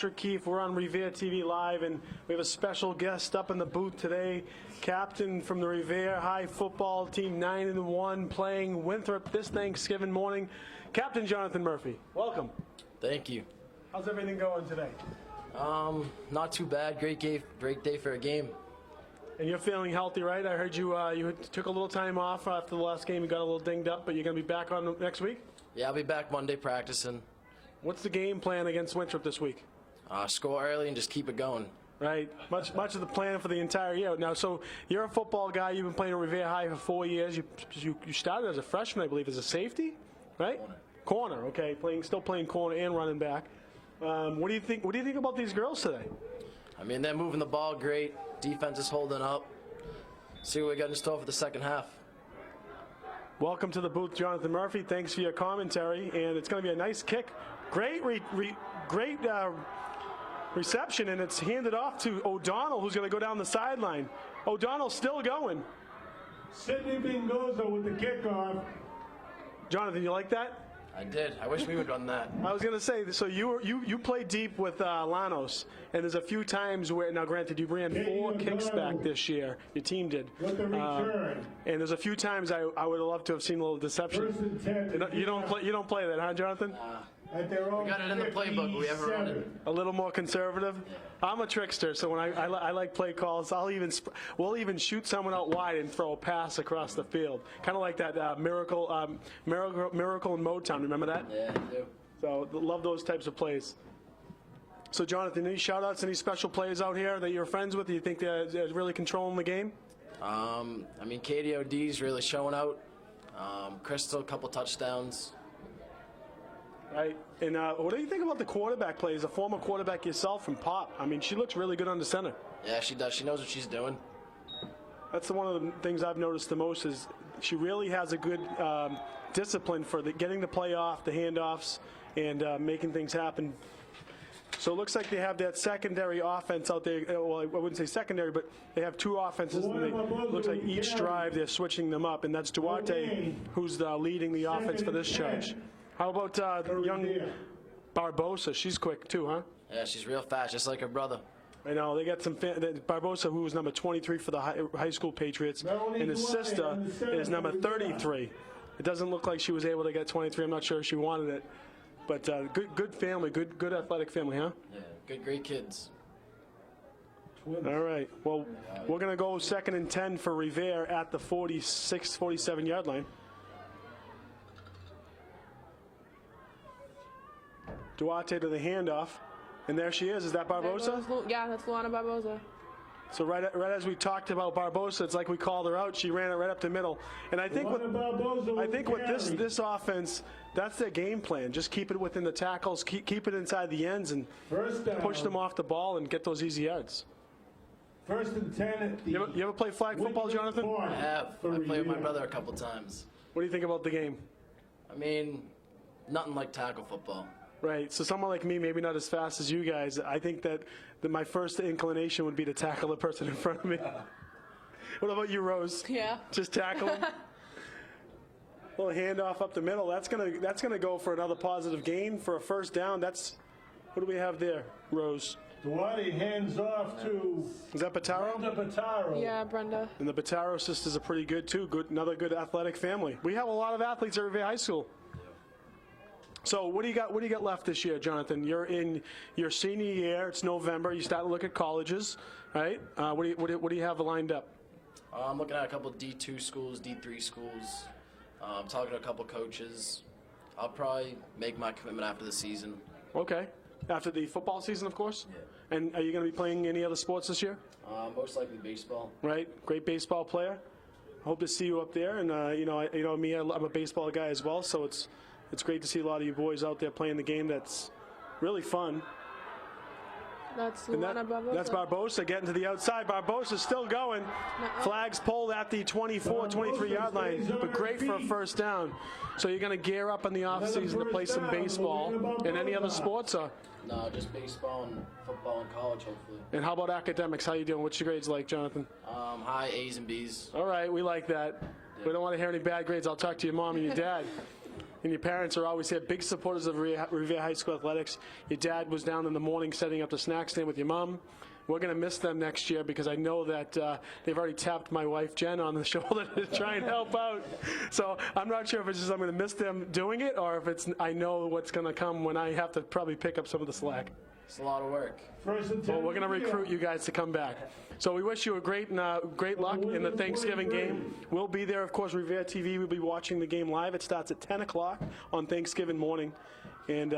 Patrick Keefe. We're on Revere TV Live, and we have a special guest up in the booth today. Captain from the Revere High football team, 9-1, playing Winthrop this Thanksgiving morning. Captain Jonathan Murphy, welcome. Thank you. How's everything going today? Not too bad. Great day for a game. And you're feeling healthy, right? I heard you you took a little time off after the last game. You got a little dinged up, but you're going to be back on next week? Yeah, I'll be back Monday practicing. What's the game plan against Winthrop this week? Score early and just keep it going. Right. Much of the plan for the entire year. Now, so you're a football guy. You've been playing at Revere High for 4 years. You started as a freshman, I believe, as a safety, right? Corner. Okay. Still playing corner and running back. What do you think? What do you think about these girls today? I mean, they're moving the ball great. Defense is holding up. See what we got in store for the second half. Welcome to the booth, Jonathan Murphy. Thanks for your commentary, and it's going to be a nice kick. Great reception, and it's handed off to O'Donnell, who's going to go down the sideline. O'Donnell still going. Sidney Bingoza with the kickoff. Jonathan, you like that? I did. I wish we would run that. I was going to say, so you play deep with Lanos, and there's a few times where, now granted, you ran 4 kicks back this year. Your team did. With the return. And there's a few times I would have loved to have seen a little deception. First and 10. You don't play that, huh, Jonathan? At their own We got it in the playbook, but we haven't run it. A little more conservative. I'm a trickster, so when I like play calls, we'll even shoot someone out wide and throw a pass across the field, kind of like that Miracle in Motown. Remember that? Yeah, I do. So love those types of plays. So Jonathan, any shout-outs, any special players out here that you're friends with? Do you think they're really controlling the game? I mean, KDOD's really showing out. Crystal, a couple touchdowns. Right. And what do you think about the quarterback play? As a former quarterback yourself from Pop, I mean, she looks really good under center. Yeah, she does. She knows what she's doing. That's one of the things I've noticed the most is she really has a good discipline for getting the play off, the handoffs, and making things happen. So it looks like they have that secondary offense out there. Well, I wouldn't say secondary, but they have 2 offenses. And it looks like each drive they're switching them up, and that's Duarte who's leading the offense for this charge. How about young Barbosa? She's quick too, huh? Yeah, she's real fast, just like her brother. I know. They got some Barbosa, who was number 23 for the high school Patriots, and his sister is number 33. It doesn't look like she was able to get 23. I'm not sure if she wanted it. But good family, good athletic family, huh? Yeah, great kids. All right. Well, we're going to go 2nd and 10 for Revere at the 46, 47-yard line. Duarte to the handoff, and there she is. Is that Barbosa? Yeah, that's Luana Barbosa. So right as we talked about Barbosa, it's like we called her out. She ran it right up the middle, and I think with this offense, that's their game plan. Just keep it within the tackles, keep it inside the ends, and push them off the ball and get those easy yards. 1st and 10. You ever play flag football, Jonathan? I have. I played with my brother a couple times. What do you think about the game? I mean, nothing like tackle football. Right, so someone like me, maybe not as fast as you guys, I think that my first inclination would be to tackle the person in front of me. What about you, Rose? Yeah. Just tackle him? Little handoff up the middle. That's gonna go for another positive gain for a first down. What do we have there, Rose? Duarte hands off to... Is that Bataro? Brenda Bataro. Yeah, Brenda. And the Bataro sisters are pretty good, too. Another good athletic family. We have a lot of athletes at Revere High School. So what do you got left this year, Jonathan? You're in your senior year. It's November. You start to look at colleges, right? What do you have lined up? I'm looking at a couple D2 schools, D3 schools. I'm talking to a couple coaches. I'll probably make my commitment after the season. Okay. After the football season, of course? Yeah. And are you going to be playing any other sports this year? Most likely baseball. Right. Great baseball player. Hope to see you up there. And me, I'm a baseball guy as well, so it's great to see a lot of you boys out there playing the game. That's really fun. That's Luana Barbosa. That's Barbosa getting to the outside. Barbosa's still going. Flags pulled at the 24, 23-yard line, but great for a first down. So you're going to gear up in the offseason to play some baseball and any other sports? Or? No, just baseball and football in college, hopefully. And how about academics? How you doing? What's your grades like, Jonathan? High A's and B's. All right, we like that. Yeah. We don't want to hear any bad grades. I'll talk to your mom and your dad. and your parents are always here, big supporters of Revere High School athletics. Your dad was down in the morning setting up the snack stand with your mom. We're going to miss them next year because I know that they've already tapped my wife, Jen, on the shoulder to try and help out. So I'm not sure if it's just I'm going to miss them doing it or if it's I know what's going to come when I have to probably pick up some of the slack. It's a lot of work. Well, we're going to recruit you guys to come back. So we wish you a great luck in the Thanksgiving game. We'll be there, of course. Revere TV will be watching the game live. It starts at 10 o'clock on Thanksgiving morning, and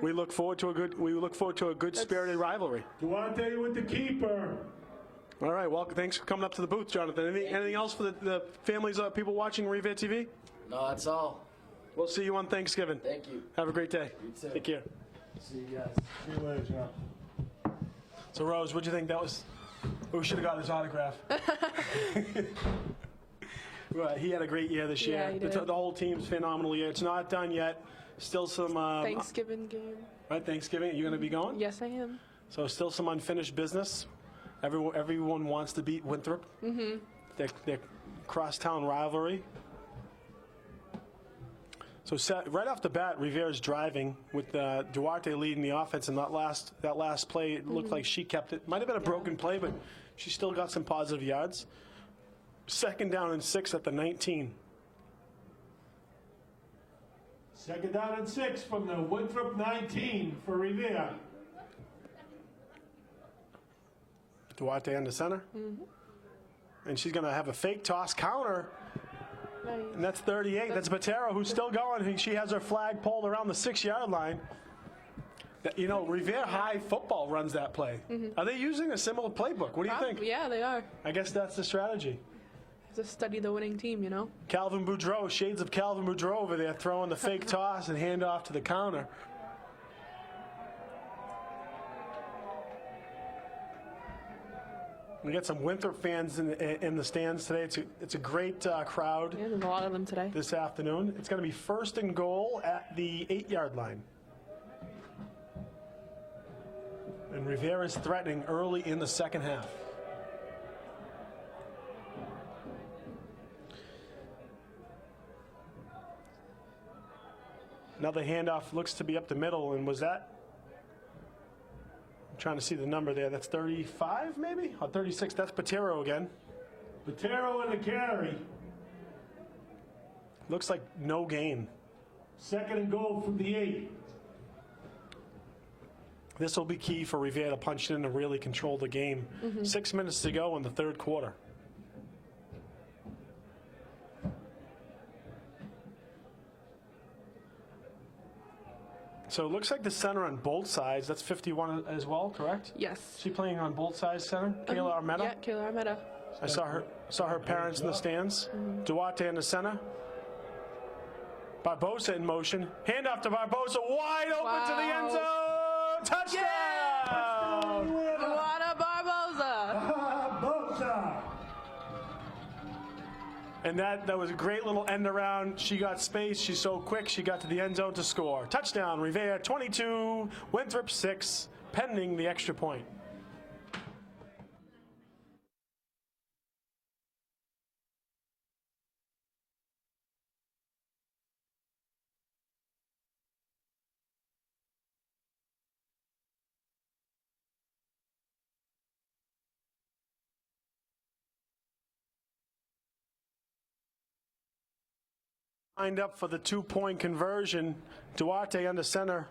we look forward to a good spirited rivalry. Duarte with the keeper. All right. Well, thanks for coming up to the booth, Jonathan. Anything else for the families of people watching Revere TV? No, that's all. We'll see you on Thanksgiving. Thank you. Have a great day. You too. Take care. See you guys. See you later, John. So, Rose, what'd you think? That was. We should have got his autograph. Right, he had a great year this year. Yeah, he did. The whole team's phenomenal year. It's not done yet. Still some. Thanksgiving game. Right, Thanksgiving. Are you going to be going? Yes, I am. So, still some unfinished business. Everyone wants to beat Winthrop. Mm-hmm. Their crosstown rivalry. So right off the bat, Rivere's driving with Duarte leading the offense, and that last play it looked like she kept it. Might have been a broken play, but she still got some positive yards. 2nd down and 6 at the 19. 2nd down and 6 from the Winthrop 19 for Revere. Duarte under center. Mm-hmm. And she's going to have a fake toss counter. Nice. And that's 38. That's Botero, who's still going. She has her flag pulled around the 6-yard line. You know, Revere High football runs that play. Mm-hmm. Are they using a similar playbook? What do you think? Yeah, they are. I guess that's the strategy. To study the winning team, you know? Calvin Boudreau, shades of Calvin Boudreau over there, throwing the fake toss and handoff to the counter. We got some Winthrop fans in the stands today. It's a great crowd. Yeah, there's a lot of them today. This afternoon. It's going to be 1st and goal at the 8-yard line. And Revere is threatening early in the second half. Another handoff looks to be up the middle, and was that? I'm trying to see the number there. That's 35, maybe? Or 36. That's Botero again. Botero in the carry. Looks like no gain. 2nd and goal from the 8. This will be key for Revere to punch in and really control the game. 6 minutes to go in the 3rd quarter. So it looks like the center on both sides. That's 51 as well, correct? Yes. She playing on both sides center? Kayla Armetta? Yeah, Kayla Armetta. I saw her parents in the stands. Duarte in the center. Barbosa in motion. Handoff to Barbosa, wide open to the end zone. Touchdown! Luana Barbosa. Barbosa. And that was a great little end around. She got space. She's so quick. She got to the end zone to score. Touchdown, Revere 22, Winthrop 6, pending the extra point. Lined up for the 2-point conversion. Duarte under center.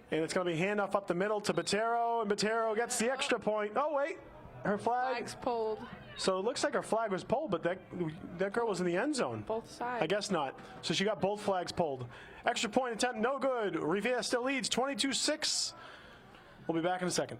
And it's going to be handoff up the middle to Botero, and Botero gets the extra point. Oh, wait. Her Flag's pulled. So it looks like her flag was pulled, but that girl was in the end zone. Both sides. I guess not. So she got both flags pulled. Extra point attempt, no good. Revere still leads 22-6. We'll be back in a second.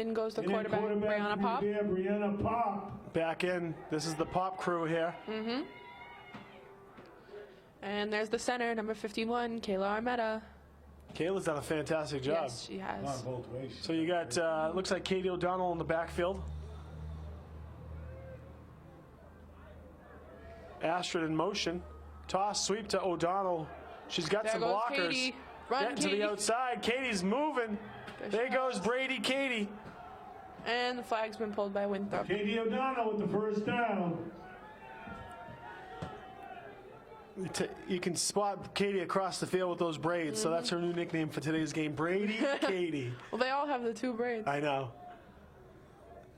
In goes the And then quarterback, Brianna Pop. Revere, Brianna Pop. Back in. This is the Pop crew here. And there's the center, number 51, Kayla Armetta. Kayla's done a fantastic job. Yes, she has. On both ways. So you got, looks like Katie O'Donnell in the backfield. Astrid in motion. Toss, sweep to O'Donnell. She's got There some goes blockers. Katie. Run, Getting to Katie. the outside. Katie's moving. There goes Brady Katie. And the flag's been pulled by Winthrop. Katie O'Donnell with the first down. You can spot Katie across the field with those braids, so that's her new nickname for today's game, Brady Katie. Well, they all have the two braids. I know.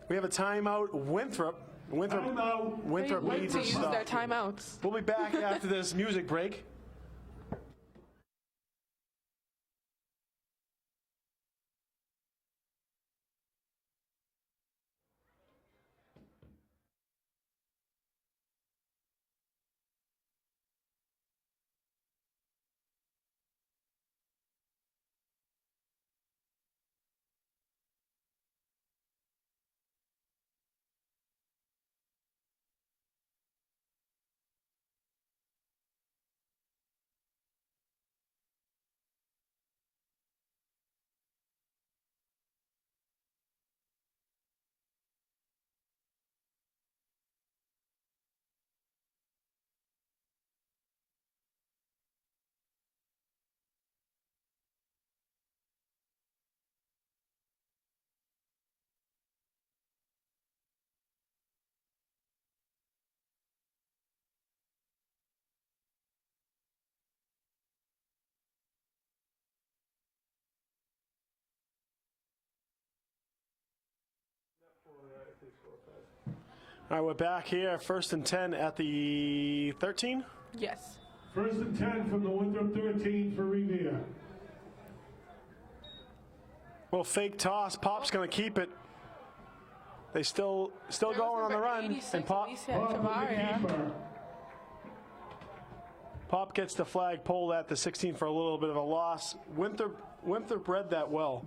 We have a timeout. Winthrop Timeout. Winthrop Wait needs to a use stop. their timeouts. We'll be back after this music break. All right, we're back here. 1st and 10 at the 13. Yes. 1st and 10 from the Winthrop 13 for Revere. Well, fake toss. Pop's going to keep it. They still There going on goes the number run. 86, And Pop Alicia Pop with the Chavaria. keeper. Pop gets the flag pulled at the 16 for a little bit of a loss. Winthrop read that well.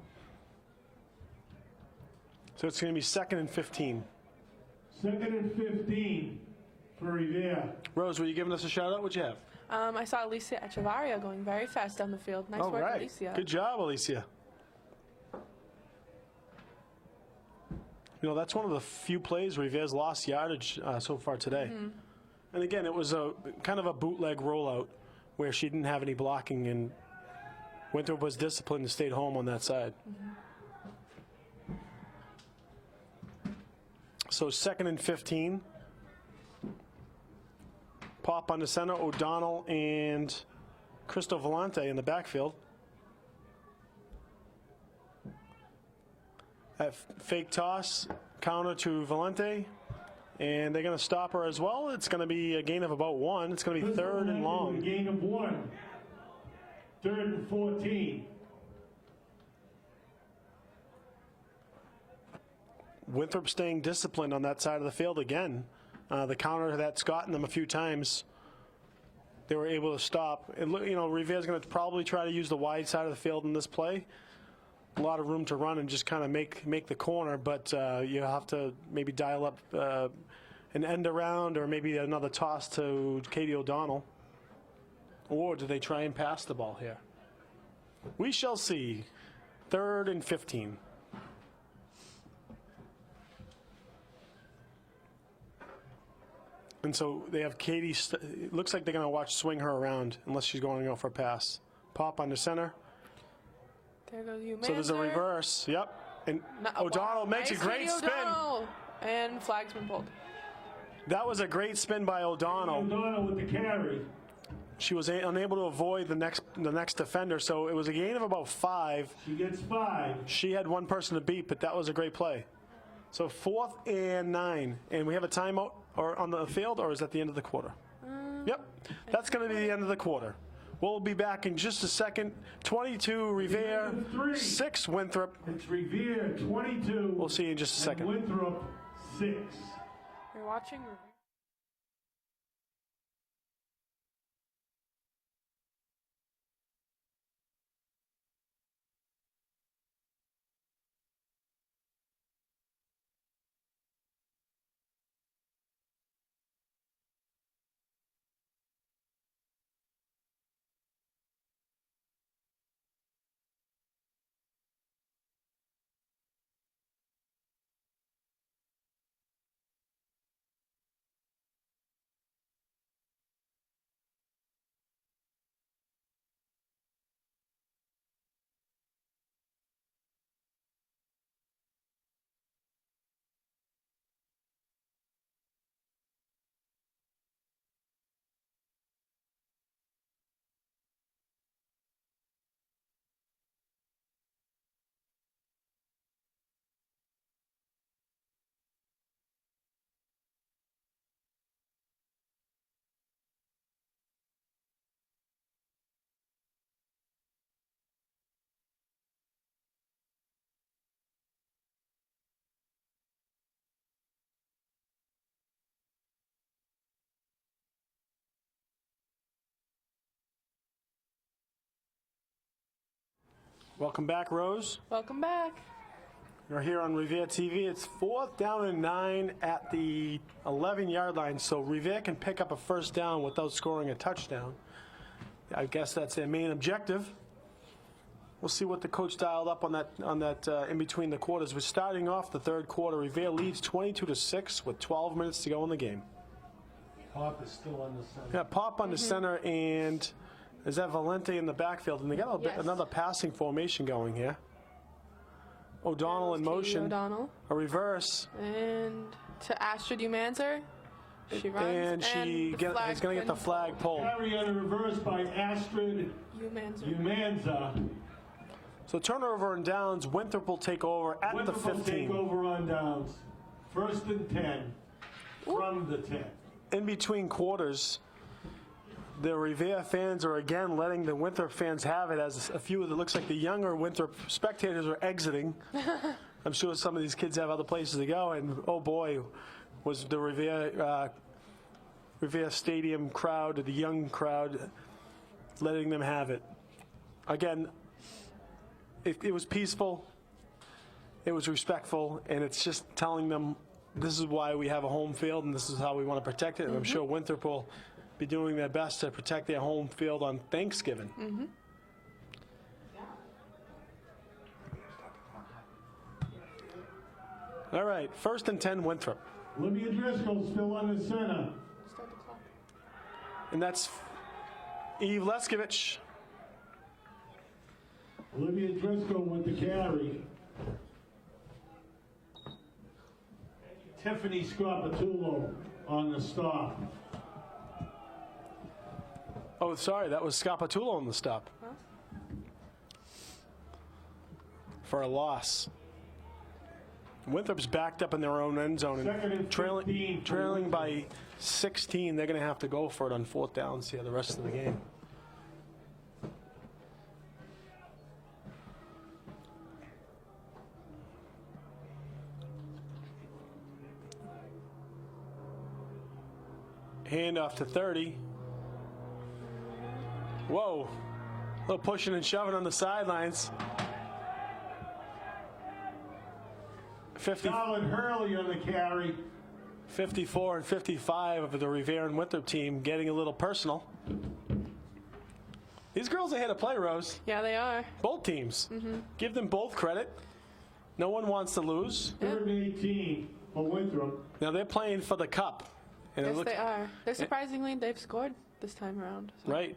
So it's going to be 2nd and 15. 2nd and 15 for Revere. Rose, were you giving us a shout out? What'd you have? I saw Alicia Echevarria going very fast down the field. Nice All work, right. Alicia. Good job, Alicia. You know, that's one of the few plays Rivere's lost yardage so far today. And again, it was a kind of a bootleg rollout where she didn't have any blocking, and Winthrop was disciplined and stayed home on that side. So 2nd and 15. Pop on the center, O'Donnell and Crystal Volante in the backfield. That fake toss, counter to Volante, and they're going to stop her as well. It's going to be a gain of about 1. It's going to be 3rd and long. A gain of 1. 3rd and 14. Winthrop staying disciplined on that side of the field again. The counter that's gotten them a few times, they were able to stop. And, you know, Rivere's going to probably try to use the wide side of the field in this play. A lot of room to run and just kind of make the corner, but you have to maybe dial up an end around or maybe another toss to Katie O'Donnell. Or do they try and pass the ball here? We shall see. 3rd and 15. And so they have Katie. It looks like they're going to swing her around unless she's going to go for a pass. Pop under center. There goes you, So there's a reverse. Yep. And O'Donnell makes a great spin. O'Donnell. And flag's been pulled. That was a great spin by O'Donnell. O'Donnell with the carry. She was unable to avoid the next defender, so it was a gain of about 5. She gets 5. She had one person to beat, but that was a great play. So 4th and 9, and we have a timeout or on the field, or is that the end of the quarter? Yep, that's going to be the end of the quarter. We'll be back in just a second. 22 Revere, 6 Winthrop. It's Revere 22. We'll see you in just a second. And Winthrop 6. You're watching Welcome back, Rose. Welcome back. You're here on Revere TV. It's 4th down and 9 at the 11-yard line, so Revere can pick up a first down without scoring a touchdown. I guess that's their main objective. We'll see what the coach dialed up on that in between the quarters. We're starting off the third quarter. Revere leads 22-6 with 12 minutes to go in the game. Pop is still on the center. Yeah, Pop under center, and is that Valente in the backfield? And they got another passing formation going here. O'Donnell in motion. O'Donnell. A reverse. And to Astrid Umanzer. She runs. And is going to get the flag pulled. Carry on a reverse by Astrid Umanza. So turnover and downs. Winthrop will take over at the 15. Winthrop will take over on downs. 1st and 10 from the 10. In between quarters, the Revere fans are again letting the Winthrop fans have it, as a few of the looks like the younger Winthrop spectators are exiting. I'm sure some of these kids have other places to go, and oh boy, was the Revere Stadium crowd, the young crowd, letting them have it. Again, it was peaceful, it was respectful, and it's just telling them this is why we have a home field and this is how we want to protect it. And I'm sure Winthrop will be doing their best to protect their home field on Thanksgiving. All right, 1st and 10, Winthrop. Olivia Driscoll still on the center. Start the clock. And that's Eve Leskovich. Olivia Driscoll with the carry. Tiffany Scarpatulo on the stop. Oh, sorry, that was Scapatulo on the stop. For a loss. Winthrop's backed up in their own end zone and trailing by 16. They're going to have to go for it on 4th downs here the rest of the game. Handoff to 30. Whoa. A little pushing and shoving on the sidelines. 50. Hurley on the carry. 54 and 55 of the Revere and Winthrop team getting a little personal. These girls are here to play, Rose. Yeah, they are. Both teams. Give them both credit. No one wants to lose. 3rd and 18 for Winthrop. Now they're playing for the cup. And Yes, they are. They're surprisingly, they've scored this time around. So. Right.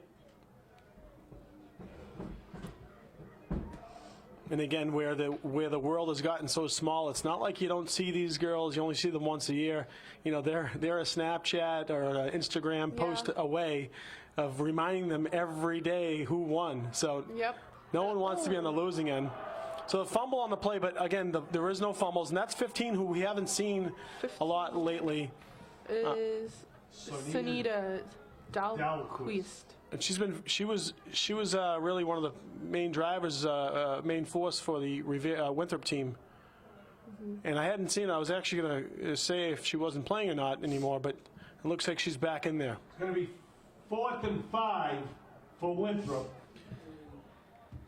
And again, where the world has gotten so small, it's not like you don't see these girls. You only see them once a year. You know, they're a Snapchat or an Instagram post away of reminding them every day who won. So no one wants to be on the losing end. So the fumble on the play, but again, there is no fumbles, and that's 15, who we haven't seen a lot lately. Is Sunita Dahlquist. And she was really one of the main drivers, main force for the Winthrop team. And I hadn't seen her. I was actually going to say if she wasn't playing or not anymore, but it looks like she's back in there. It's going to be 4th and 5 for Winthrop.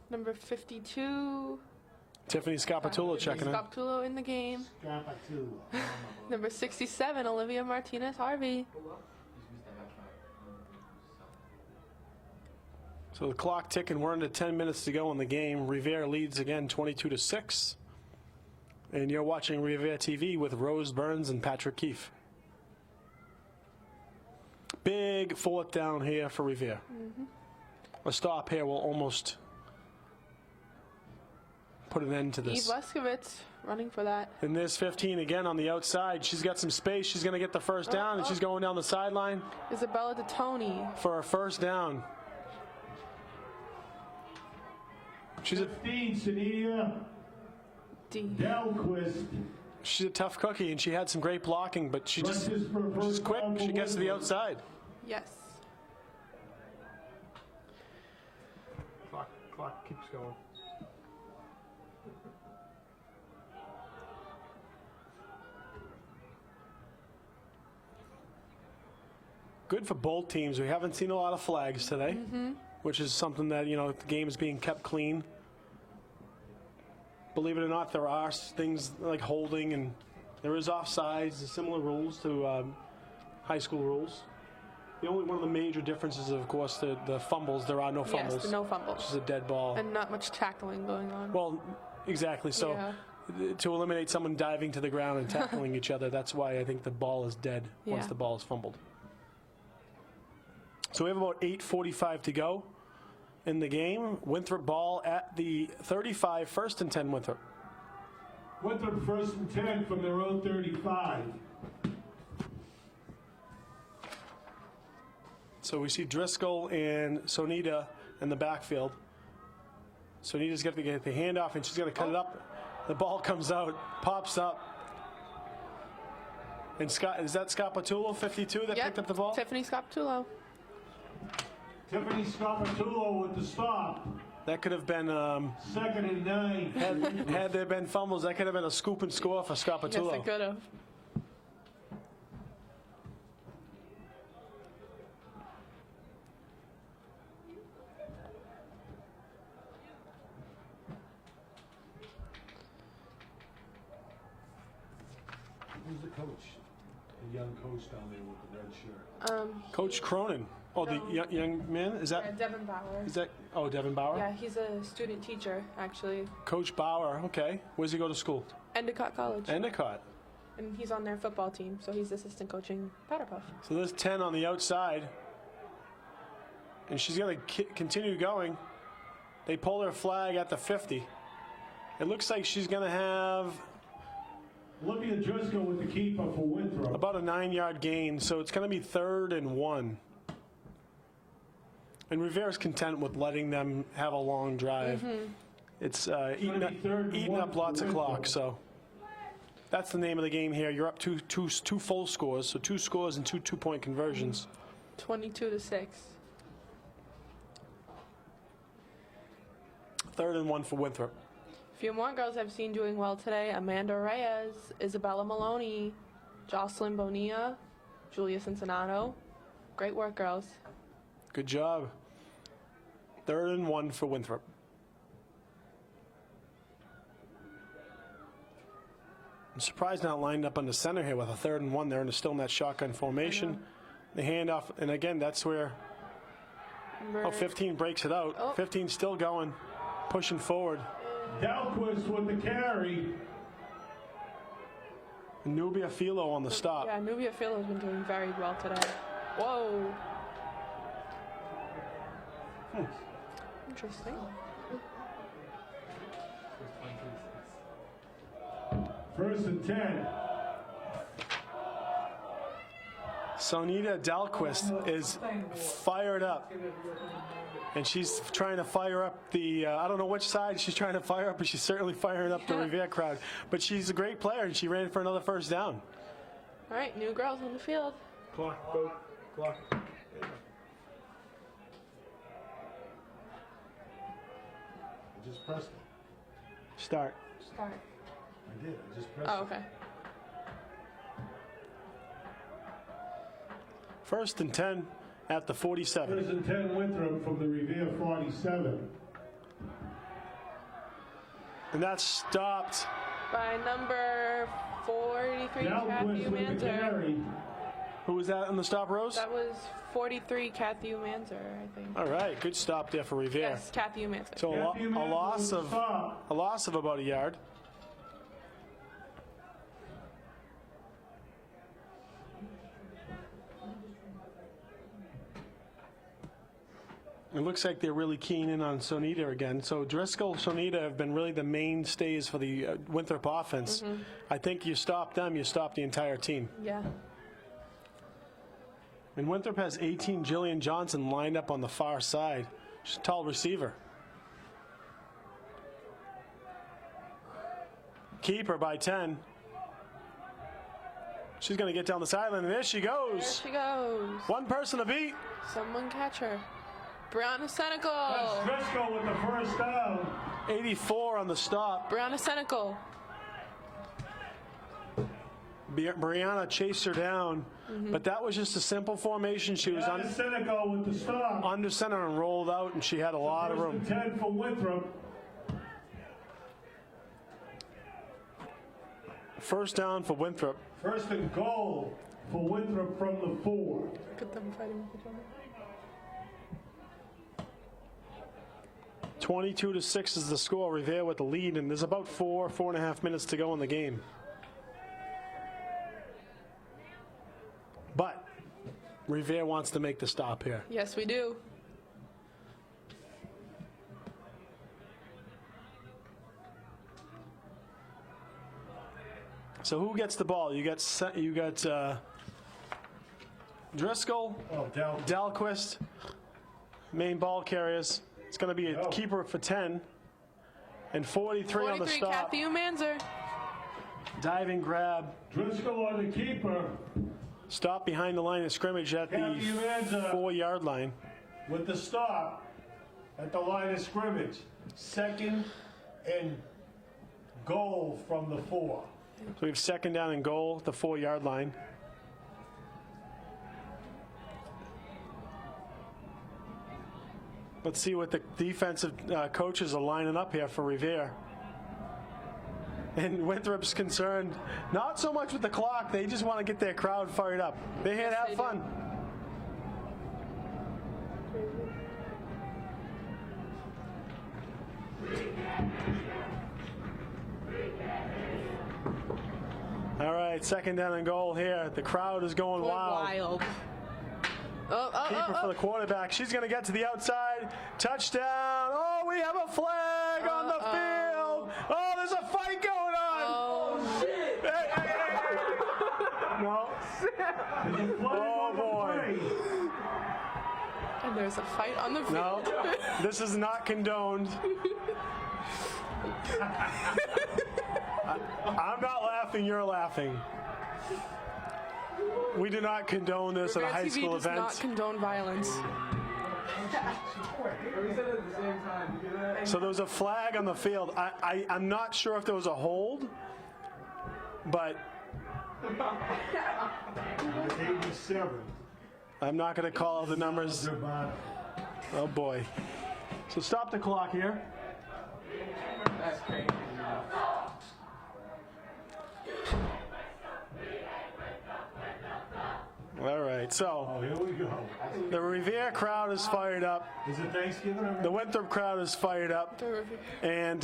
Number 52. Tiffany Scapatulo checking in. Scapatulo in the game. Number 67, Olivia Martinez Harvey. So the clock ticking. We're into 10 minutes to go in the game. Revere leads again 22-6. And you're watching Revere TV with Rose Burns and Patrick Keefe. Big 4th down here for Revere. A stop here will almost put an end to this. Eve Leskovich running for that. And there's 15 again on the outside. She's got some space. She's going to get the first down, and she's going down the sideline. Isabella DeToni. For a first down. She's 15, Sunita Dahlquist. She's a tough cookie, and she had some great blocking, but she's quick. She gets to the outside. Yes. Clock keeps going. Good for both teams. We haven't seen a lot of flags today, which is something that, you know, the game is being kept clean. believe it or not, there are things like holding, and there is offsides, similar rules to high school rules. The only one of the major differences is, of course, the fumbles. There are no fumbles. Yes, the no fumbles. Which is a dead ball. And not much tackling going on. Well, exactly. So to eliminate someone diving to the ground and tackling each other, that's why I think the ball is dead once the ball is fumbled. So we have about 8:45 to go in the game. Winthrop ball at the 35, 1st and 10 Winthrop. Winthrop 1st and 10 from their own 35. So we see Driscoll and Sonita in the backfield. Sonita's got to get the handoff, and she's going to cut it up. The ball comes out, pops up. And Scott, is that Scott Patullo, 52, that picked up the ball? Tiffany Scapatulo. Tiffany Scapatulo with the stop. That could have been, 2nd and 9. had there been fumbles, that could have been a scoop and score for Scapatulo. Yes, it could have. Who's the coach? The young coach down there with the red shirt. Coach Cronin. Oh, the young man? Is that? Devin Bauer. Is that? Oh, Devin Bauer? Yeah, he's a student teacher, actually. Coach Bauer, okay. Where's he go to school? Endicott College. Endicott. And he's on their football team, so he's assistant coaching Powder Puff. So there's 10 on the outside. And she's going to continue going. They pull their flag at the 50. It looks like she's going to have Olivia Driscoll with the keeper for Winthrop. about a 9-yard gain, so it's going to be 3rd and 1. And Rivera's content with letting them have a long drive. It's eating up lots of clock, so that's the name of the game here. You're up two full scores, so 2 scores and 2 two-point conversions. 22-6. 3rd and 1 for Winthrop. A few more girls I've seen doing well today. Amanda Reyes, Isabella Maloney, Jocelyn Bonilla, Julia Cincinnato. Great work, girls. Good job. 3rd and 1 for Winthrop. I'm surprised not lined up on the center here with a 3rd and 1. They're still in that shotgun formation. The handoff, and again, that's where 15 breaks it out. 15 still going, pushing forward. Dalquist with the carry. Nubia Filo on the stop. Yeah, Nubia Filo's been doing very well today. Whoa. Interesting. First and 10. Sonita Dalquist is fired up. And she's trying to fire up the, I don't know which side she's trying to fire up, but she's certainly firing up the Revere crowd. But she's a great player, and she ran for another 1st down. All right, new girls on the field. Clock, go, clock. I just pressed it. Start. Start. I did. I just pressed Oh, okay. 1st and 10 at the 47. 1st and 10 Winthrop from the Revere 47. And that's stopped. By number 43, Kathy Dalquist with the Umanzer. carry. Who was that in the stop, Rose? That was 43, Kathy Umanzer, I think. All right, good stop there for Revere. Yes, Kathy Umanzer. So Kathy Umanzer loss with the stop. a loss of about a yard. It looks like they're really keen in on Sonita again. So Driscoll, Sonita have been really the mainstays for the Winthrop offense. I think you stop them, you stop the entire team. Yeah. And Winthrop has 18 Jillian Johnson lined up on the far side. She's a tall receiver. Keeper by 10. She's going to get down the sideline, and there she goes. There she goes. One person to beat. Someone catch her. Brianna Senecal. That's Driscoll with the 1st down. 84 on the stop. Brianna Senecal. Brianna chased her down, but that was just a simple formation. She was Brianna Senecal with the stop. under center and rolled out, and she had a lot of room. 1st and 10 for Winthrop. first down for Winthrop. First and goal for Winthrop from the 4. Look at them fighting with each other. 22-6 is the score. Revere with the lead, and there's about 4.5 minutes to go in the game. But Revere wants to make the stop here. Yes, we do. So who gets the ball? You got Driscoll, Dalquist, main ball carriers. It's going to be a keeper for 10, and 43 on the stop. Kathy Umanzer. Diving grab. Driscoll on the keeper. Stop behind the line of scrimmage at the 4-yard line. With the stop at the line of scrimmage. Second and goal from the 4. So we have second down and goal at the 4-yard line. Let's see what the defensive coaches are lining up here for Revere. And Winthrop's concerned not so much with the clock, they just want to get their crowd fired up. They're here to have fun. All right, second down and goal here. The crowd is going wild. Keeper for the quarterback. She's going to get to the outside. Touchdown. Oh, we have a flag on the field. Oh, there's a fight going on. Oh, shit. Hey. No. Oh, boy. And there's a fight on the field. No, this is not condoned. I'm not laughing, you're laughing. We do not condone this at a high school event. Does not condone violence. So there was a flag on the field. I'm not sure if there was a hold, but 87. I'm not going to call out the numbers. Oh boy. So stop the clock here. That's crazy. All right, so Here we go. the Revere crowd is fired up. Is it Thanksgiving? The Winthrop crowd is fired up, and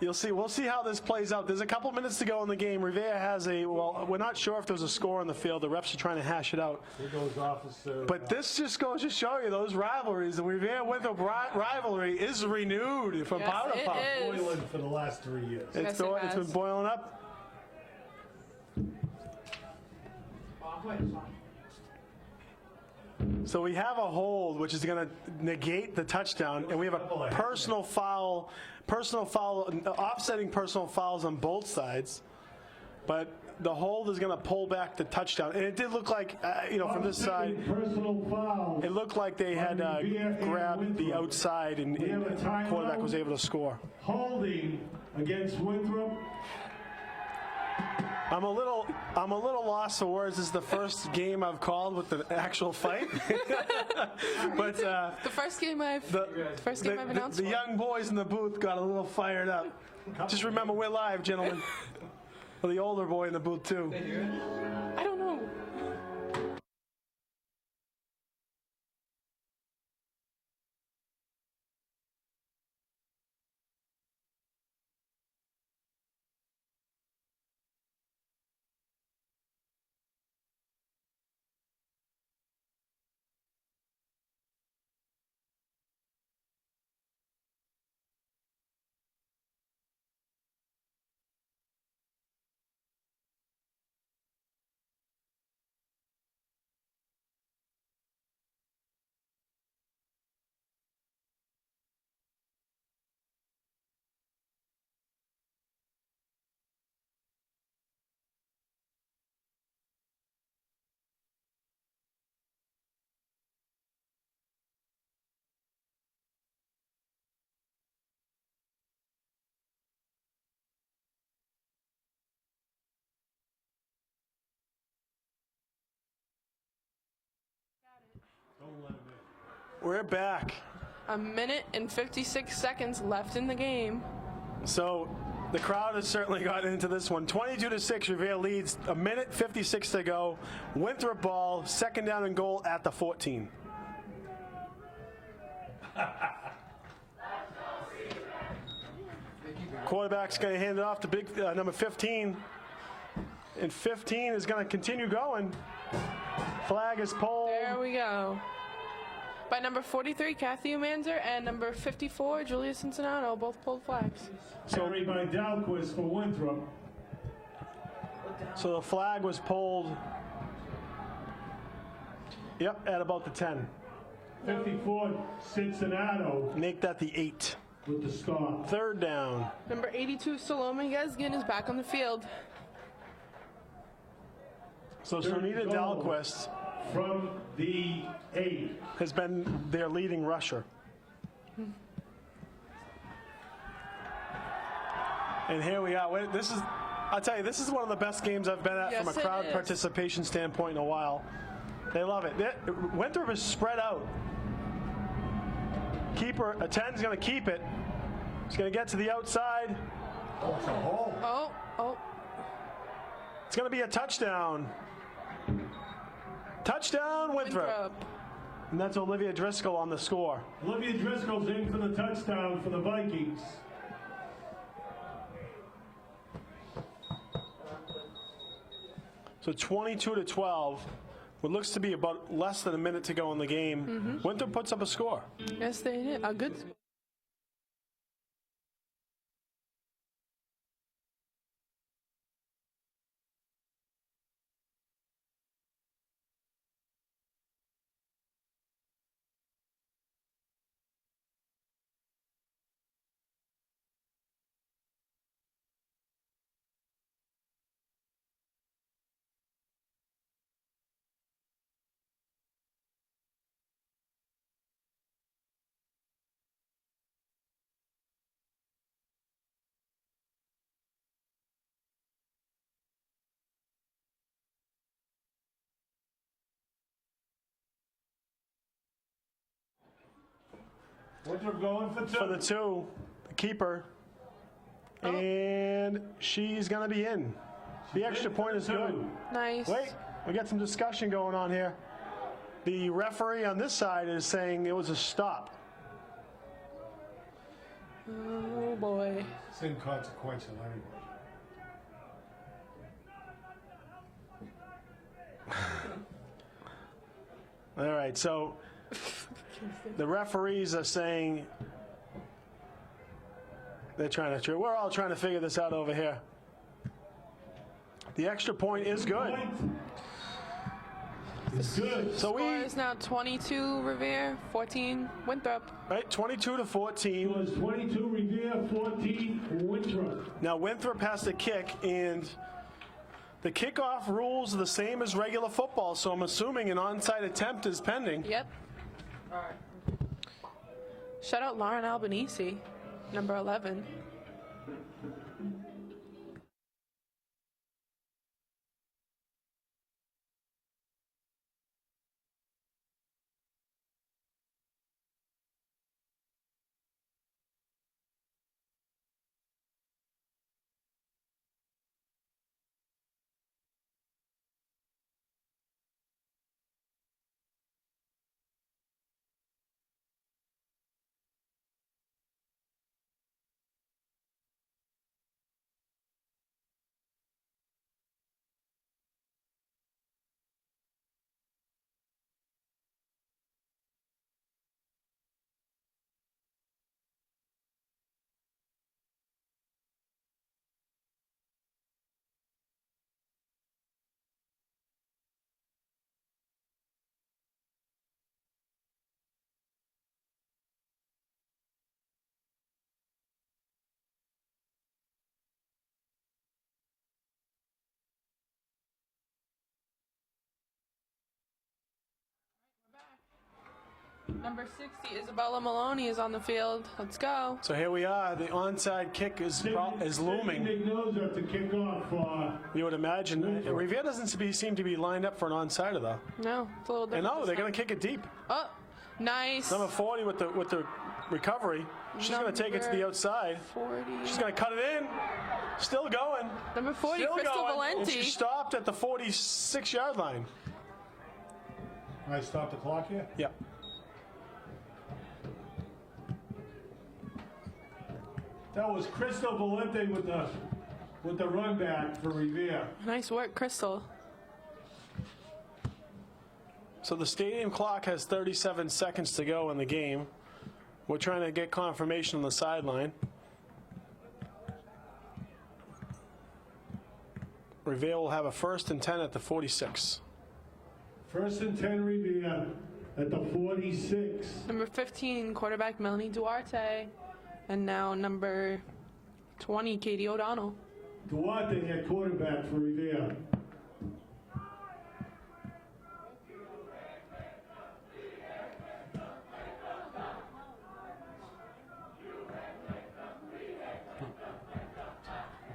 we'll see how this plays out. There's a couple minutes to go in the game. Revere has we're not sure if there's a score on the field. The refs are trying to hash it out. Here goes Officer. But this just goes to show you those rivalries. The Revere-Winthrop rivalry is renewed from powder puff. Boiling for the last 3 years. It's been boiling up. So we have a hold, which is going to negate the touchdown, and we have a personal foul, offsetting personal fouls on both sides. But the hold is going to pull back the touchdown, and it did look like, from this side, it looked like they had grabbed the outside, and the quarterback was able to score. Holding against Winthrop. I'm a little lost for words. This is the first game I've called with the actual fight. But the first game I've announced. The young boys in the booth got a little fired up. Just remember, we're live, gentlemen. Well, the older boy in the booth too. I don't know. We're back. 1 minute and 56 seconds left in the game. So The crowd has certainly gotten into this one. 22-6, Revere leads. A minute 56 to go. Winthrop ball, second down and goal at the 14. Quarterback's going to hand it off to big number 15. And 15 is going to continue going. Flag is pulled. There we go. By number 43, Kathy Umanzer, and number 54, Julia Cincinnati, both pulled flags. Carried by Dalquist for Winthrop. So the flag was pulled, yep, at about the 10. 54, Cincinnati Make that the 8. with the stop. Third down. Number 82, Salome Gesgin, is back on the field. So Sonita Dalquist From the 8. has been their leading rusher. And here we are. This is, I'll tell you, this is one of the best games I've been at Yes, from a it crowd is. participation standpoint in a while. They love it. Winthrop is spread out. Keeper, a 10 is going to keep it. He's going to get to the outside. Oh, it's a hole. Oh. It's going to be a touchdown. Touchdown, Winthrop. And that's Olivia Driscoll on the score. Olivia Driscoll's in for the touchdown for the Vikings. So 22-12. What looks to be about less than a minute to go in the game. Winthrop puts up a score. Yes, they did. A good score. Winthrop going for 2. For the 2, the keeper. And she's going to be in. The extra point is good. Nice. Wait, we got some discussion going on here. The referee on this side is saying it was a stop. Oh, boy. It's inconsequential anyway. All right, so the referees are saying we're all trying to figure this out over here. The extra point is good. It's good. So Score is now 22 Revere, 14 Winthrop. right, 22-14. It was 22 Revere, 14 Winthrop. Now Winthrop has to kick, and the kickoff rules are the same as regular football, so I'm assuming an onside attempt is pending. Yep. Shout out Lauren Albanese, number 11. Number 60, Isabella Maloney, is on the field. Let's go. So here we are. The onside kick is looming. Nick Noser to kick off for You would imagine. Revere doesn't seem to be lined up for an onside though. No, it's a little And different. no, they're going to kick it deep. Oh, nice. Number 40 with the recovery. She's going to take it to the outside. 40. She's going to cut it in. Still going. Number 40, Still Crystal going. And Valenti. she stopped at the 46-yard line. I stop the clock here? Yep. That was Crystal Valenti with the run back for Revere. Nice work, Crystal. So the stadium clock has 37 seconds to go in the game. We're trying to get confirmation on the sideline. Revere will have a 1st and 10 at the 46. 1st and 10 Revere at the 46. Number 15, quarterback Melanie Duarte. And now number 20, Katie O'Donnell. Duarte at quarterback for Revere.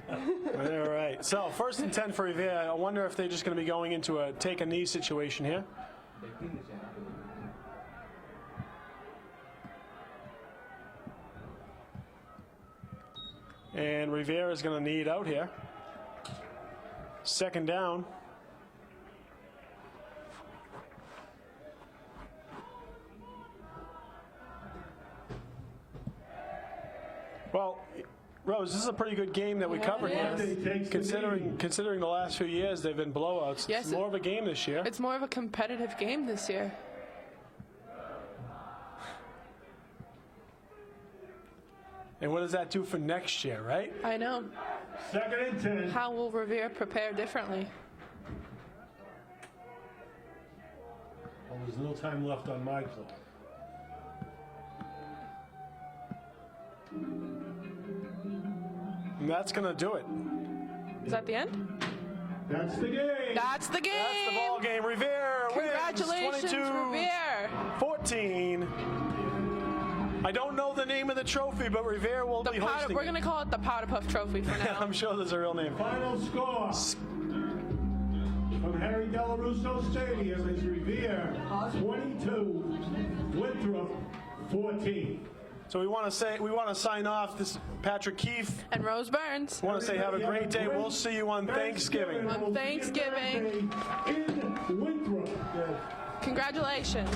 All right. So 1st and 10 for Revere. I wonder if they're just going to be going into a take a knee situation here. And Revere is going to knee it out here. 2nd down. Well, Rose, this is a pretty good game that we Yeah, covered it here. Considering the last few years they've been blowouts. Yes, It's more of a game this year. It's more of a competitive game this year. And what does that do for next year, right? I know. 2nd and 10. How will Revere prepare differently? Well, there's no time left on my clock. And that's going to do it. Is that the end? That's the game. That's the game. That's the ball game. Revere Congratulations, wins Revere. 22-14. I don't know the name of the trophy, but Revere will be hosting We're going to call it the Powder Puff Trophy for now. I'm sure there's a real name. Final score from Harry Delarusso Stadium is Revere 22, Winthrop 14. So we want to sign off. This is Patrick Keefe. And Rose Burns. I want to say have a great day. We'll see you on Thanksgiving. On Thanksgiving. In Winthrop. Congratulations.